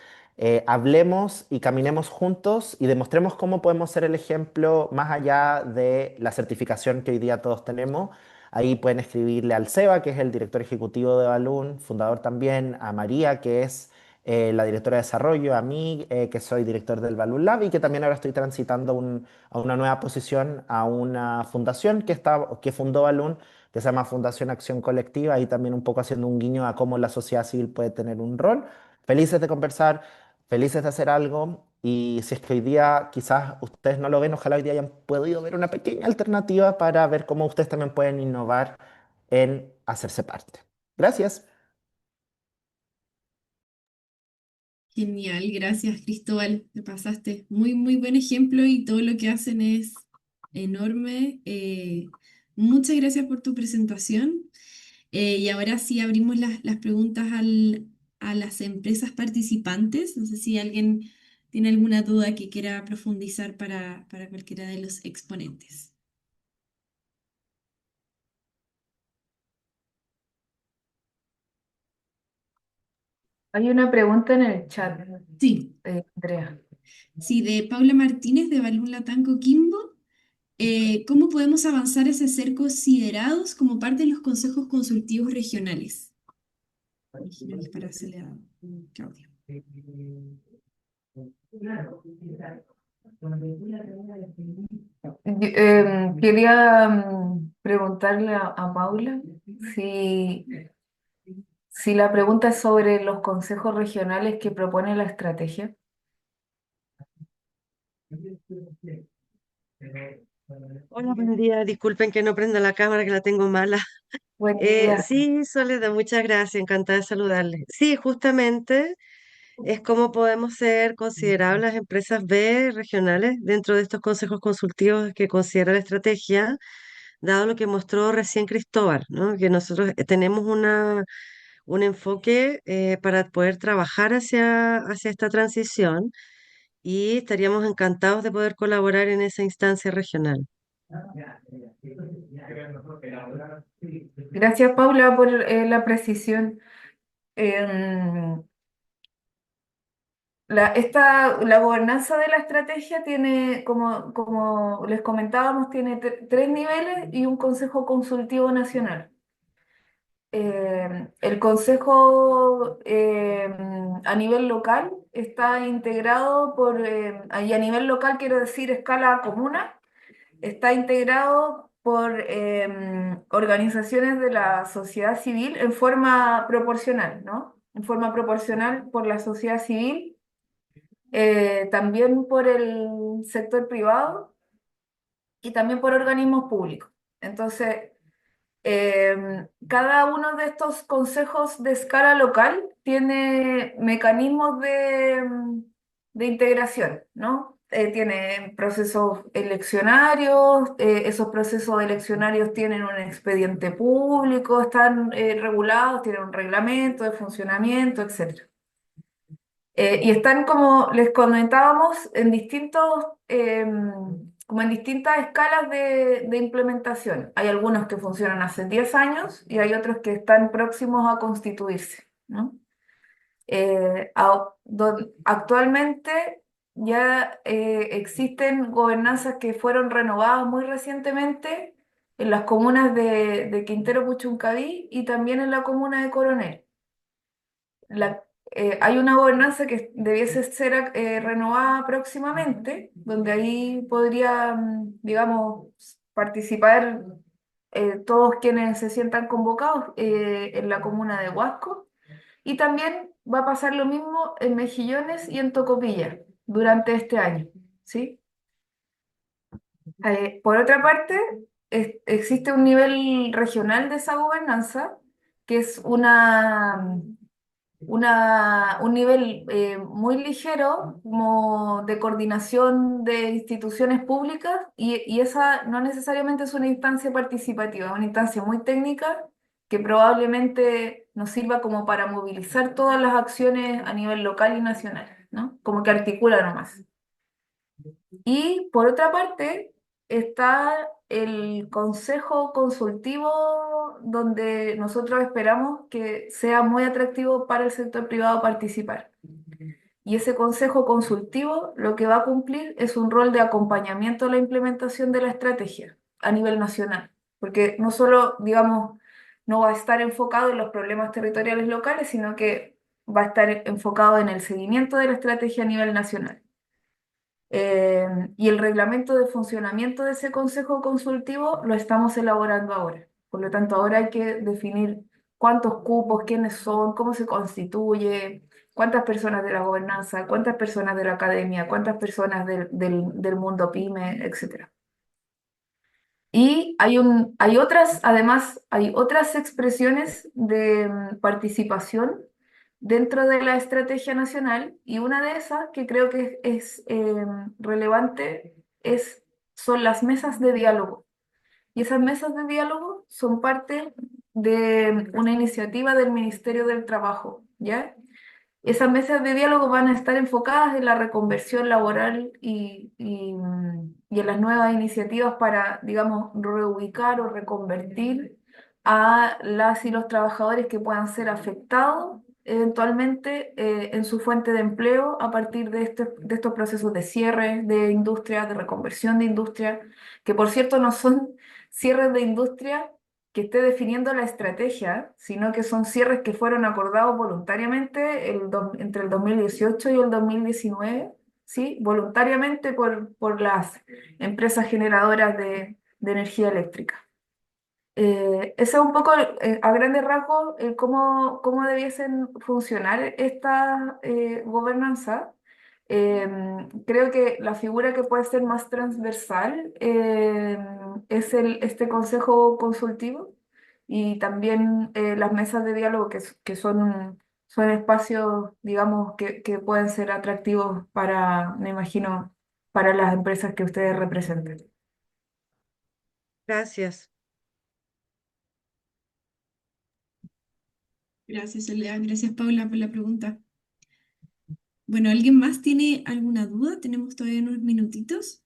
Speaker 4: Hablemos y caminemos juntos y demostremos cómo podemos ser el ejemplo más allá de la certificación que hoy día todos tenemos. Ahí pueden escribirle al Seba, que es el director ejecutivo de Balloon, fundador también, a María, que es la directora de desarrollo, a mí, que soy director del Balloon Lab y que también ahora estoy transitando a una nueva posición, a una fundación que fundó Balloon, que se llama Fundación Acción Colectiva, y también un poco haciendo un guiño a cómo la sociedad civil puede tener un rol. Felices de conversar, felices de hacer algo, y si es que hoy día quizás ustedes no lo ven, ojalá hoy día hayan podido ver una pequeña alternativa para ver cómo ustedes también pueden innovar en hacerse parte. Gracias.
Speaker 3: Genial, gracias Cristóbal, te pasaste. Muy, muy buen ejemplo y todo lo que hacen es enorme. Muchas gracias por tu presentación. Y ahora sí abrimos las preguntas a las empresas participantes. No sé si alguien tiene alguna duda que quiera profundizar para cualquiera de los exponentes.
Speaker 2: Hay una pregunta en el chat,
Speaker 3: Sí,
Speaker 2: Andrea.
Speaker 3: sí, de Paula Martínez de Balún Latán Coquimbo. ¿Cómo podemos avanzar hacia ser considerados como parte de los consejos consultivos regionales? Regionales para acelerar. Claudio.
Speaker 2: Quería preguntarle a Paula si, si la pregunta es sobre los consejos regionales que propone la estrategia.
Speaker 5: Hola, buen día. Disculpen que no prenda la cámara, que la tengo mala.
Speaker 2: Buen día.
Speaker 5: Sí, Soledad, muchas gracias. Encantada de saludarles. Sí, justamente es cómo podemos ser considerables las empresas B regionales dentro de estos consejos consultivos que considera la estrategia, dado lo que mostró recién Cristóbal, ¿no? Que nosotros tenemos un enfoque para poder trabajar hacia esta transición y estaríamos encantados de poder colaborar en esa instancia regional.
Speaker 2: Gracias, Paula, por la precisión. Em, la gobernanza de la estrategia tiene, como les comentábamos, tiene tres niveles y un consejo consultivo nacional. El consejo a nivel local está integrado y a nivel local quiero decir escala comuna, está integrado por organizaciones de la sociedad civil en forma proporcional, ¿no? En forma proporcional por la sociedad civil, también por el sector privado y también por organismos públicos. Entonces, cada uno de estos consejos de escala local tiene mecanismos de integración, ¿no? Tiene procesos eleccionarios, esos procesos eleccionarios tienen un expediente público, están regulados, tienen un reglamento de funcionamiento, etc. Y están, como les comentábamos, en como en distintas escalas de implementación. Hay algunos que funcionan hace 10 años y hay otros que están próximos a constituirse, ¿no? Actualmente ya existen gobernanzas que fueron renovadas muy recientemente en las comunas de Quintero Puchuncaví y también en la comuna de Coronel. Hay una gobernanza que debiese ser renovada próximamente, donde ahí podrían, digamos, participar todos quienes se sientan convocados en la comuna de Huasco. Y también va a pasar lo mismo en Mejillones y en Tocopilla durante este año, ¿sí? Por otra parte, existe un nivel regional de esa gobernanza, que es un nivel muy ligero como de coordinación de instituciones públicas y esa no necesariamente es una instancia participativa, es una instancia muy técnica que probablemente nos sirva como para movilizar todas las acciones a nivel local y nacional, ¿no? Como que articula nomás. Y por otra parte está el consejo consultivo donde nosotros esperamos que sea muy atractivo para el sector privado participar. Y ese consejo consultivo lo que va a cumplir es un rol de acompañamiento a la implementación de la estrategia a nivel nacional, porque no solo, digamos, no va a estar enfocado en los problemas territoriales locales, sino que va a estar enfocado en el seguimiento de la estrategia a nivel nacional. Y el reglamento de funcionamiento de ese consejo consultivo lo estamos elaborando ahora. Por lo tanto, ahora hay que definir cuántos cupos, quiénes son, cómo se constituye, cuántas personas de la gobernanza, cuántas personas de la academia, cuántas personas del mundo pyme, etcétera. Y además, hay otras expresiones de participación dentro de la estrategia nacional y una de esas que creo que es relevante son las mesas de diálogo. Y esas mesas de diálogo son parte de una iniciativa del Ministerio del Trabajo, ¿ya? Esas mesas de diálogo van a estar enfocadas en la reconversión laboral y en las nuevas iniciativas para, digamos, reubicar o reconvertir a las y los trabajadores que puedan ser afectados eventualmente en su fuente de empleo a partir de estos procesos de cierre de industria, de reconversión de industria, que por cierto no son cierres de industria que esté definiendo la estrategia, sino que son cierres que fueron acordados voluntariamente entre el 2018 y el 2019, ¿sí? Voluntariamente por las empresas generadoras de energía eléctrica. Ese es un poco, a grandes rasgos, cómo debiesen funcionar esta gobernanza. Creo que la figura que puede ser más transversal es este consejo consultivo y también las mesas de diálogo que son espacios, digamos, que pueden ser atractivos para, me imagino, para las empresas que ustedes representan.
Speaker 5: Gracias.
Speaker 3: Gracias, Soledad. Gracias, Paula, por la pregunta. Bueno, ¿alguien más tiene alguna duda? Tenemos todavía unos minutitos.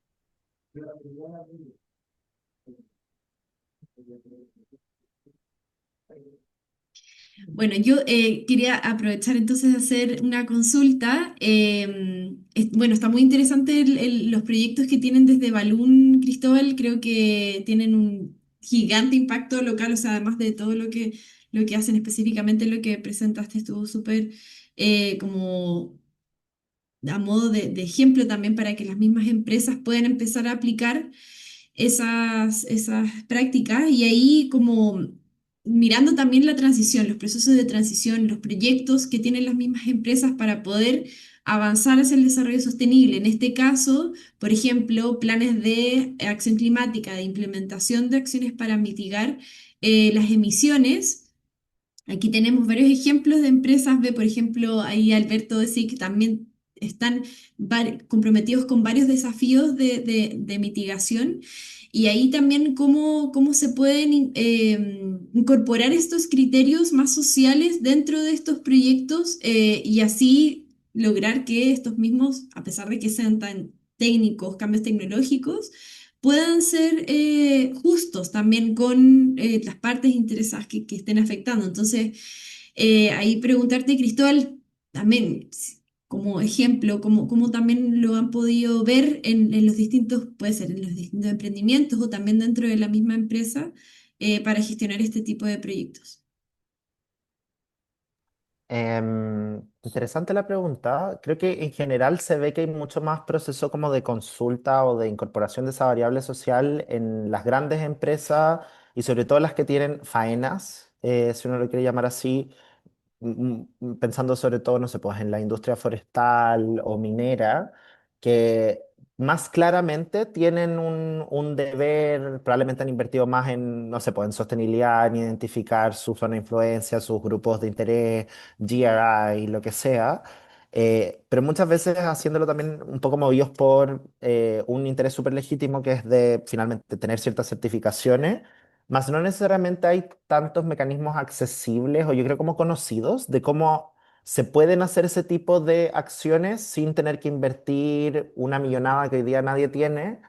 Speaker 3: Bueno, yo quería aprovechar entonces de hacer una consulta. Bueno, está muy interesante los proyectos que tienen desde Balún, Cristóbal. Creo que tienen un gigante impacto local, o sea, además de todo lo que hacen específicamente, lo que presentaste estuvo súper como a modo de ejemplo también para que las mismas empresas puedan empezar a aplicar. esas prácticas y ahí como mirando también la transición, los procesos de transición, los proyectos que tienen las mismas empresas para poder avanzar hacia el desarrollo sostenible. En este caso, por ejemplo, planes de acción climática, de implementación de acciones para mitigar las emisiones. Aquí tenemos varios ejemplos de empresas, ve por ejemplo ahí Alberto decía que también están comprometidos con varios desafíos de mitigación y ahí también cómo se pueden incorporar estos criterios más sociales dentro de estos proyectos y así lograr que estos mismos, a pesar de que sean tan técnicos, cambios tecnológicos, puedan ser justos también con las partes interesadas que estén afectando. Entonces, ahí preguntarte, Cristóbal, también como ejemplo, cómo también lo han podido ver en los distintos, puede ser en los distintos emprendimientos o también dentro de la misma empresa para gestionar este tipo de proyectos.
Speaker 4: Interesante la pregunta. Creo que en general se ve que hay mucho más proceso como de consulta o de incorporación de esa variable social en las grandes empresas y sobre todo las que tienen faenas, si uno lo quiere llamar así, pensando sobre todo, no sé, pues en la industria forestal o minera, que más claramente tienen un deber, probablemente han invertido más en, no sé, pues en sostenibilidad, en identificar su zona de influencia, sus grupos de interés, GRI, lo que sea. Pero muchas veces haciéndolo también un poco movidos por un interés súper legítimo que es de finalmente tener ciertas certificaciones, más no necesariamente hay tantos mecanismos accesibles o yo creo como conocidos de cómo se pueden hacer ese tipo de acciones sin tener que invertir una millonada que hoy día nadie tiene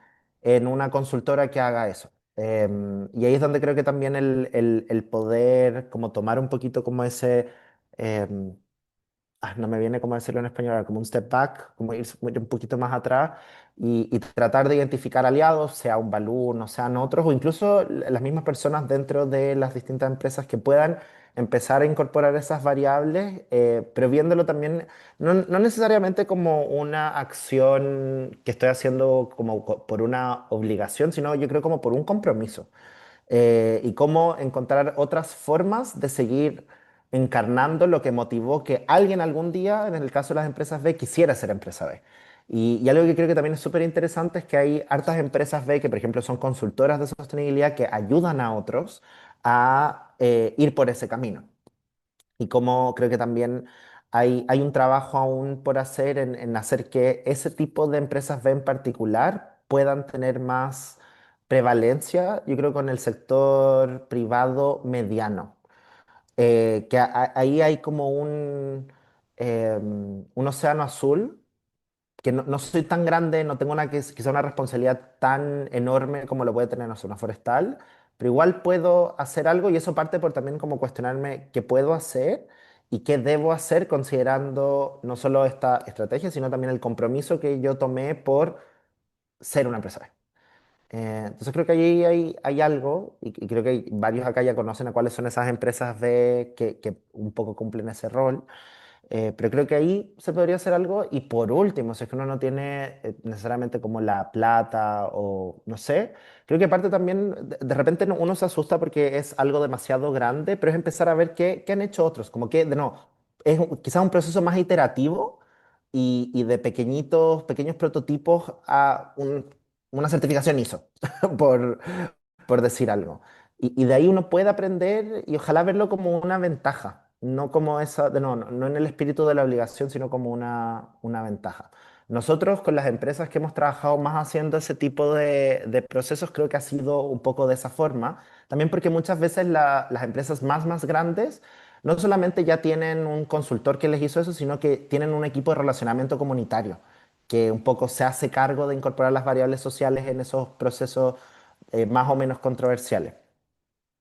Speaker 4: en una consultora que haga eso. Y ahí es donde creo que también el poder como tomar un poquito como ese, em, no me viene como decirlo en español, ahora, como un step back, como ir un poquito más atrás y tratar de identificar aliados, sea un Balloon o sean otros, o incluso las mismas personas dentro de las distintas empresas que puedan empezar a incorporar esas variables, pero viéndolo también, no necesariamente como una acción que estoy haciendo como por una obligación, sino yo creo como por un compromiso y cómo encontrar otras formas de seguir encarnando lo que motivó que alguien algún día, en el caso de las empresas B, quisiera ser empresa B. Y algo que creo que también es súper interesante es que hay hartas empresas B que, por ejemplo, son consultoras de sostenibilidad que ayudan a otros a ir por ese camino. Y como creo que también hay un trabajo aún por hacer en hacer que ese tipo de empresas B en particular puedan tener más prevalencia, yo creo, con el sector privado mediano. Ahí hay como un océano azul que no soy tan grande, no tengo una quizá una responsabilidad tan enorme como lo puede tener, no sé, una forestal, pero igual puedo hacer algo y eso parte por también como cuestionarme qué puedo hacer y qué debo hacer considerando no solo esta estrategia, sino también el compromiso que yo tomé por ser una empresaria. Entonces creo que allí hay algo y creo que varios acá ya conocen a cuáles son esas empresas B que un poco cumplen ese rol. Pero creo que ahí se podría hacer algo. Y por último, si es que uno no tiene necesariamente como la plata o no sé, creo que aparte también de repente uno se asusta porque es algo demasiado grande, pero es empezar a ver qué han hecho otros. Como que, de no, es quizás un proceso más iterativo y de pequeños prototipos a una certificación ISO, por, por decir algo. Y de ahí uno puede aprender y ojalá verlo como una ventaja, no como esa, no en el espíritu de la obligación, sino como una ventaja. Nosotros con las empresas que hemos trabajado más haciendo ese tipo de procesos, creo que ha sido un poco de esa forma, también porque muchas veces las empresas más grandes no solamente ya tienen un consultor que les hizo eso, sino que tienen un equipo de relacionamiento comunitario que un poco se hace cargo de incorporar las variables sociales en esos procesos más o menos controversiales.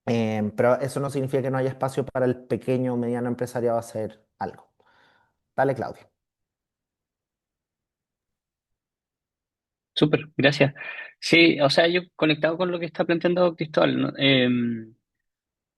Speaker 4: Pero eso no significa que no haya espacio para el pequeño o mediano empresariado a hacer algo. Dale, Claudia.
Speaker 1: Súper, gracias. Sí, o sea, yo conectado con lo que está planteando Cristóbal, ¿no?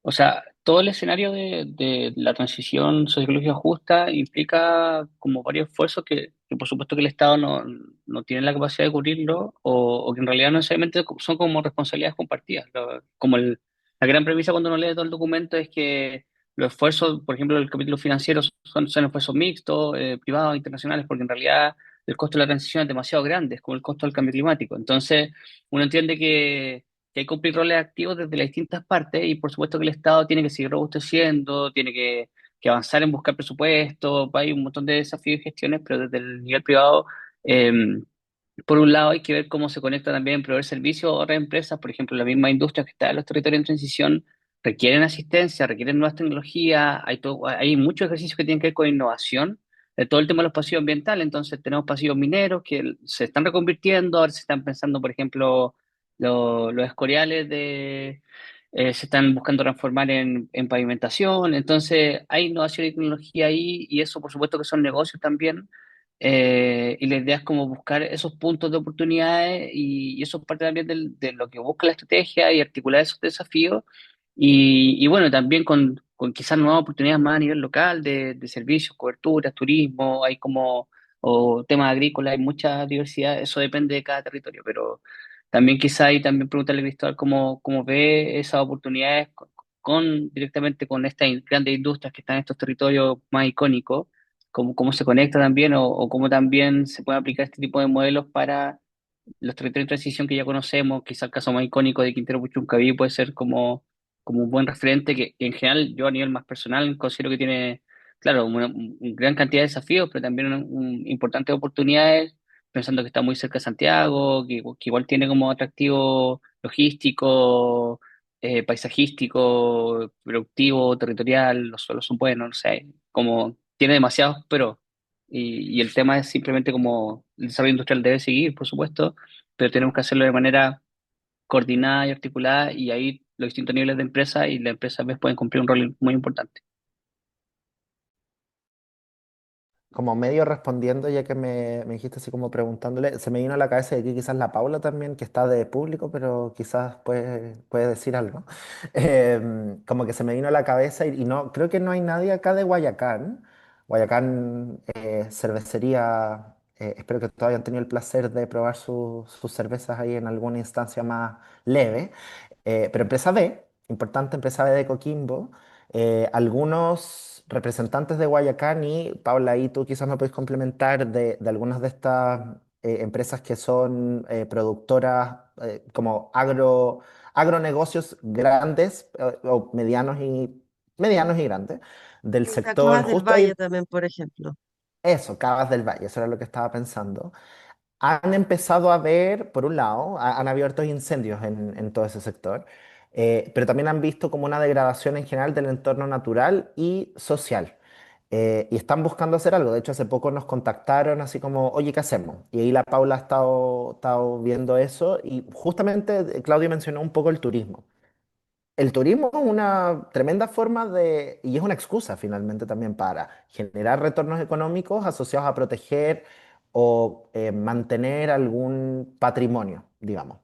Speaker 1: O sea, todo el escenario de la transición sociológica justa implica como varios esfuerzos que que por supuesto que el Estado no tiene la capacidad de cubrirlo, o que en realidad no necesariamente son como responsabilidades compartidas. La gran premisa cuando uno lee todo el documento es que los esfuerzos, por ejemplo, del capítulo financiero son esfuerzos mixtos, privados, internacionales, porque en realidad el costo de la transición es demasiado grande, es como el costo del cambio climático. Entonces, uno entiende que hay que cumplir roles activos desde las distintas partes y por supuesto que el Estado tiene que seguir robusteciendo, tiene que avanzar en buscar presupuesto, hay un montón de desafíos y gestiones, pero desde el nivel privado, eh, por un lado hay que ver cómo se conecta también proveer servicios a otras empresas, por ejemplo, la misma industria que está en los territorios en transición requieren asistencia, requieren nuevas tecnologías, hay muchos ejercicios que tienen que ver con innovación, de todo el tema de los pasivos ambientales, entonces tenemos pasivos mineros que se están reconvirtiendo, ahora se están pensando, por ejemplo, los escoriales se están buscando transformar en pavimentación, entonces hay innovación y tecnología ahí y eso por supuesto que son negocios también, y la idea es como buscar esos puntos de oportunidades y eso es parte también de lo que busca la estrategia y articular esos desafíos y bueno, también con quizás nuevas oportunidades más a nivel local de servicios, coberturas, turismo, hay como, o temas agrícolas, hay mucha diversidad, eso depende de cada territorio, pero también quizá ahí también preguntarle a Cristóbal cómo ve esas oportunidades directamente con estas grandes industrias que están en estos territorios más icónicos, cómo se conecta también o cómo también se puede aplicar este tipo de modelos para los territorios de transición que ya conocemos, quizá el caso más icónico de Quintero Puchuncaví puede ser como un buen referente que en general yo a nivel más personal considero que tiene, claro, una gran cantidad de desafíos, pero también importantes oportunidades, pensando que está muy cerca de Santiago, que igual tiene como atractivo logístico, paisajístico, productivo, territorial, los suelos son buenos, no sé, como tiene demasiados, pero y el tema es simplemente como el desarrollo industrial debe seguir, por supuesto, pero tenemos que hacerlo de manera coordinada y articulada y ahí los distintos niveles de empresa y la empresa a veces pueden cumplir un rol muy importante.
Speaker 4: Como medio respondiendo, ya que me dijiste así como preguntándole, se me vino a la cabeza de que quizás la Paula también, que está de público, pero quizás puede decir algo. Como que se me vino a la cabeza y no, creo que no hay nadie acá de Guayacán. Guayacán Cervecería, espero que todavía han tenido el placer de probar sus cervezas ahí en alguna instancia más leve. Pero empresa B, importante empresa B de Coquimbo, algunos representantes de Guayacán y Paula, ahí tú quizás me puedes complementar de algunas de estas empresas que son productoras como agronegocios grandes o medianos y grandes del
Speaker 5: Las
Speaker 4: sector
Speaker 5: Cuevas del
Speaker 4: justo
Speaker 5: Valle
Speaker 4: ahí,
Speaker 5: también, por ejemplo.
Speaker 4: eso, Cabas del Valle, eso era lo que estaba pensando. Han empezado a ver, por un lado, han abierto incendios en todo ese sector, pero también han visto como una degradación en general del entorno natural y social. Y están buscando hacer algo. De hecho, hace poco nos contactaron así como, oye, ¿qué hacemos? Y ahí la Paula ha estado viendo eso y justamente Claudio mencionó un poco el turismo. El turismo es una tremenda forma y es una excusa finalmente también para generar retornos económicos asociados a proteger o mantener algún patrimonio, digamos.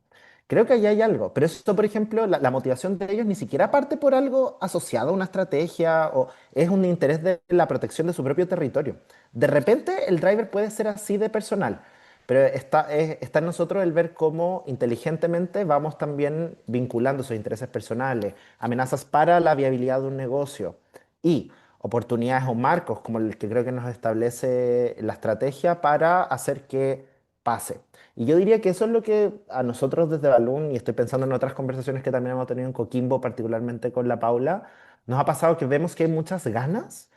Speaker 4: Creo que ahí hay algo, pero esto, por ejemplo, la motivación de ellos ni siquiera parte por algo asociado a una estrategia o es un interés de la protección de su propio territorio. De repente el driver puede ser así de personal, pero está en nosotros el ver cómo inteligentemente vamos también vinculando esos intereses personales, amenazas para la viabilidad de un negocio y oportunidades o marcos como el que creo que nos establece la estrategia para hacer que pase. Y yo diría que eso es lo que a nosotros desde Balloon, y estoy pensando en otras conversaciones que también hemos tenido en Coquimbo, particularmente con la Paula, nos ha pasado que vemos que hay muchas ganas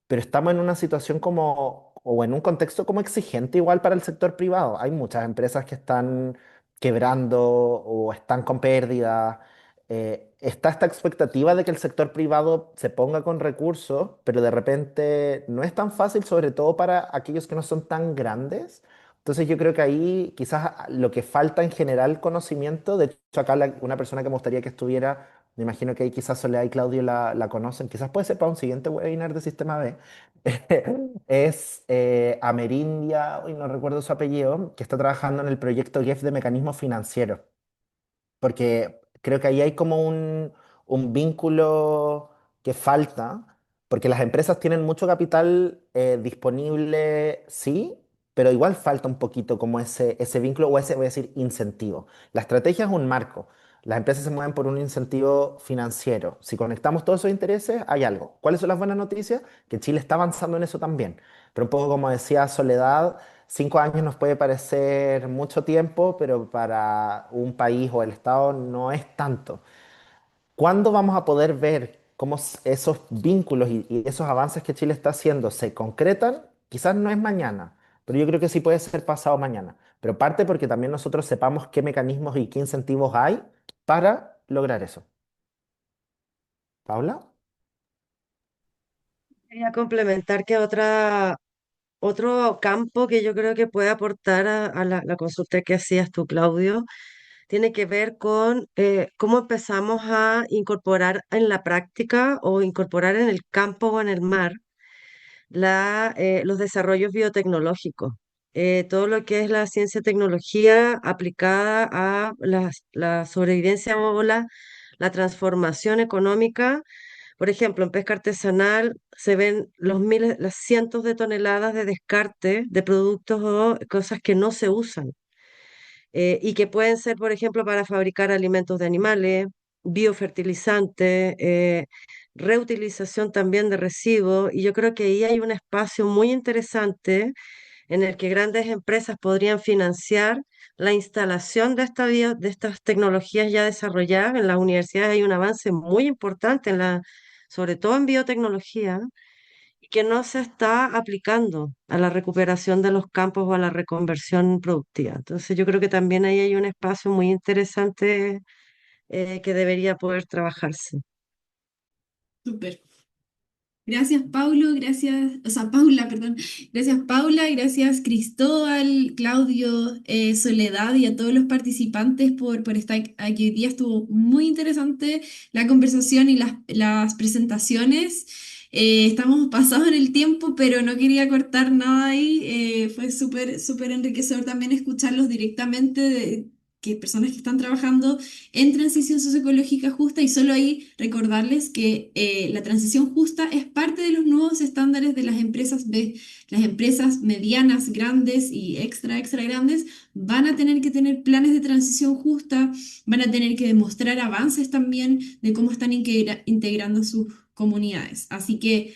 Speaker 4: pero estamos en una situación como, o en un contexto como exigente igual para el sector privado. Hay muchas empresas que están quebrando o están con pérdidas. Está esta expectativa de que el sector privado se ponga con recursos, pero de repente no es tan fácil, sobre todo para aquellos que no son tan grandes. Entonces yo creo que ahí quizás lo que falta en general conocimiento, de hecho acá una persona que me gustaría que estuviera, me imagino que ahí quizás Soledad y Claudio la conocen, quizás puede ser para un siguiente webinar de Sistema B, es Amerindia, hoy no recuerdo su apellido, que está trabajando en el proyecto GEF de mecanismos financieros, porque creo que ahí hay como un vínculo que falta Porque las empresas tienen mucho capital disponible, sí, pero igual falta un poquito como ese vínculo o ese, voy a decir, incentivo. La estrategia es un marco. Las empresas se mueven por un incentivo financiero. Si conectamos todos esos intereses, hay algo. ¿Cuáles son las buenas noticias? Que Chile está avanzando en eso también. Pero un poco como decía Soledad, 5 años nos puede parecer mucho tiempo, pero para un país o el Estado no es tanto. ¿Cuándo vamos a poder ver cómo esos vínculos y esos avances que Chile está haciendo se concretan? Quizás no es mañana, pero yo creo que sí puede ser pasado mañana. Pero parte porque también nosotros sepamos qué mecanismos y qué incentivos hay para lograr eso. ¿Paula?
Speaker 5: Quería complementar que otro campo que yo creo que puede aportar a la consulta que hacías tú, Claudio, tiene que ver con cómo empezamos a incorporar en la práctica o incorporar en el campo o en el mar los desarrollos biotecnológicos. Todo lo que es la ciencia tecnología aplicada a la sobrevivencia o la transformación económica. Por ejemplo, en pesca artesanal se ven los miles, las cientos de toneladas de descarte de productos o cosas que no se usan y que pueden ser, por ejemplo, para fabricar alimentos de animales, biofertilizantes, reutilización también de residuos. Y yo creo que ahí hay un espacio muy interesante en el que grandes empresas podrían financiar la instalación de estas tecnologías ya desarrolladas. En las universidades hay un avance muy importante sobre todo en biotecnología, y que no se está aplicando a la recuperación de los campos o a la reconversión productiva. Entonces, yo creo que también ahí hay un espacio muy interesante que debería poder trabajarse.
Speaker 3: Súper. Gracias, Paulo, gracias, o sea, Paula, perdón. Gracias, Paula, gracias, Cristóbal, Claudio, Soledad y a todos los participantes por estar aquí hoy día. Estuvo muy interesante la conversación y las presentaciones. Estamos pasados en el tiempo, pero no quería cortar nada ahí. Fue súper, súper enriquecedor también escucharlos directamente que personas que están trabajando en transición socioecológica justa y solo ahí recordarles que la transición justa es parte de los nuevos estándares de las empresas B. Las empresas medianas, grandes y extra, extra grandes van a tener que tener planes de transición justa, van a tener que demostrar avances también de cómo están integrando sus comunidades. Así que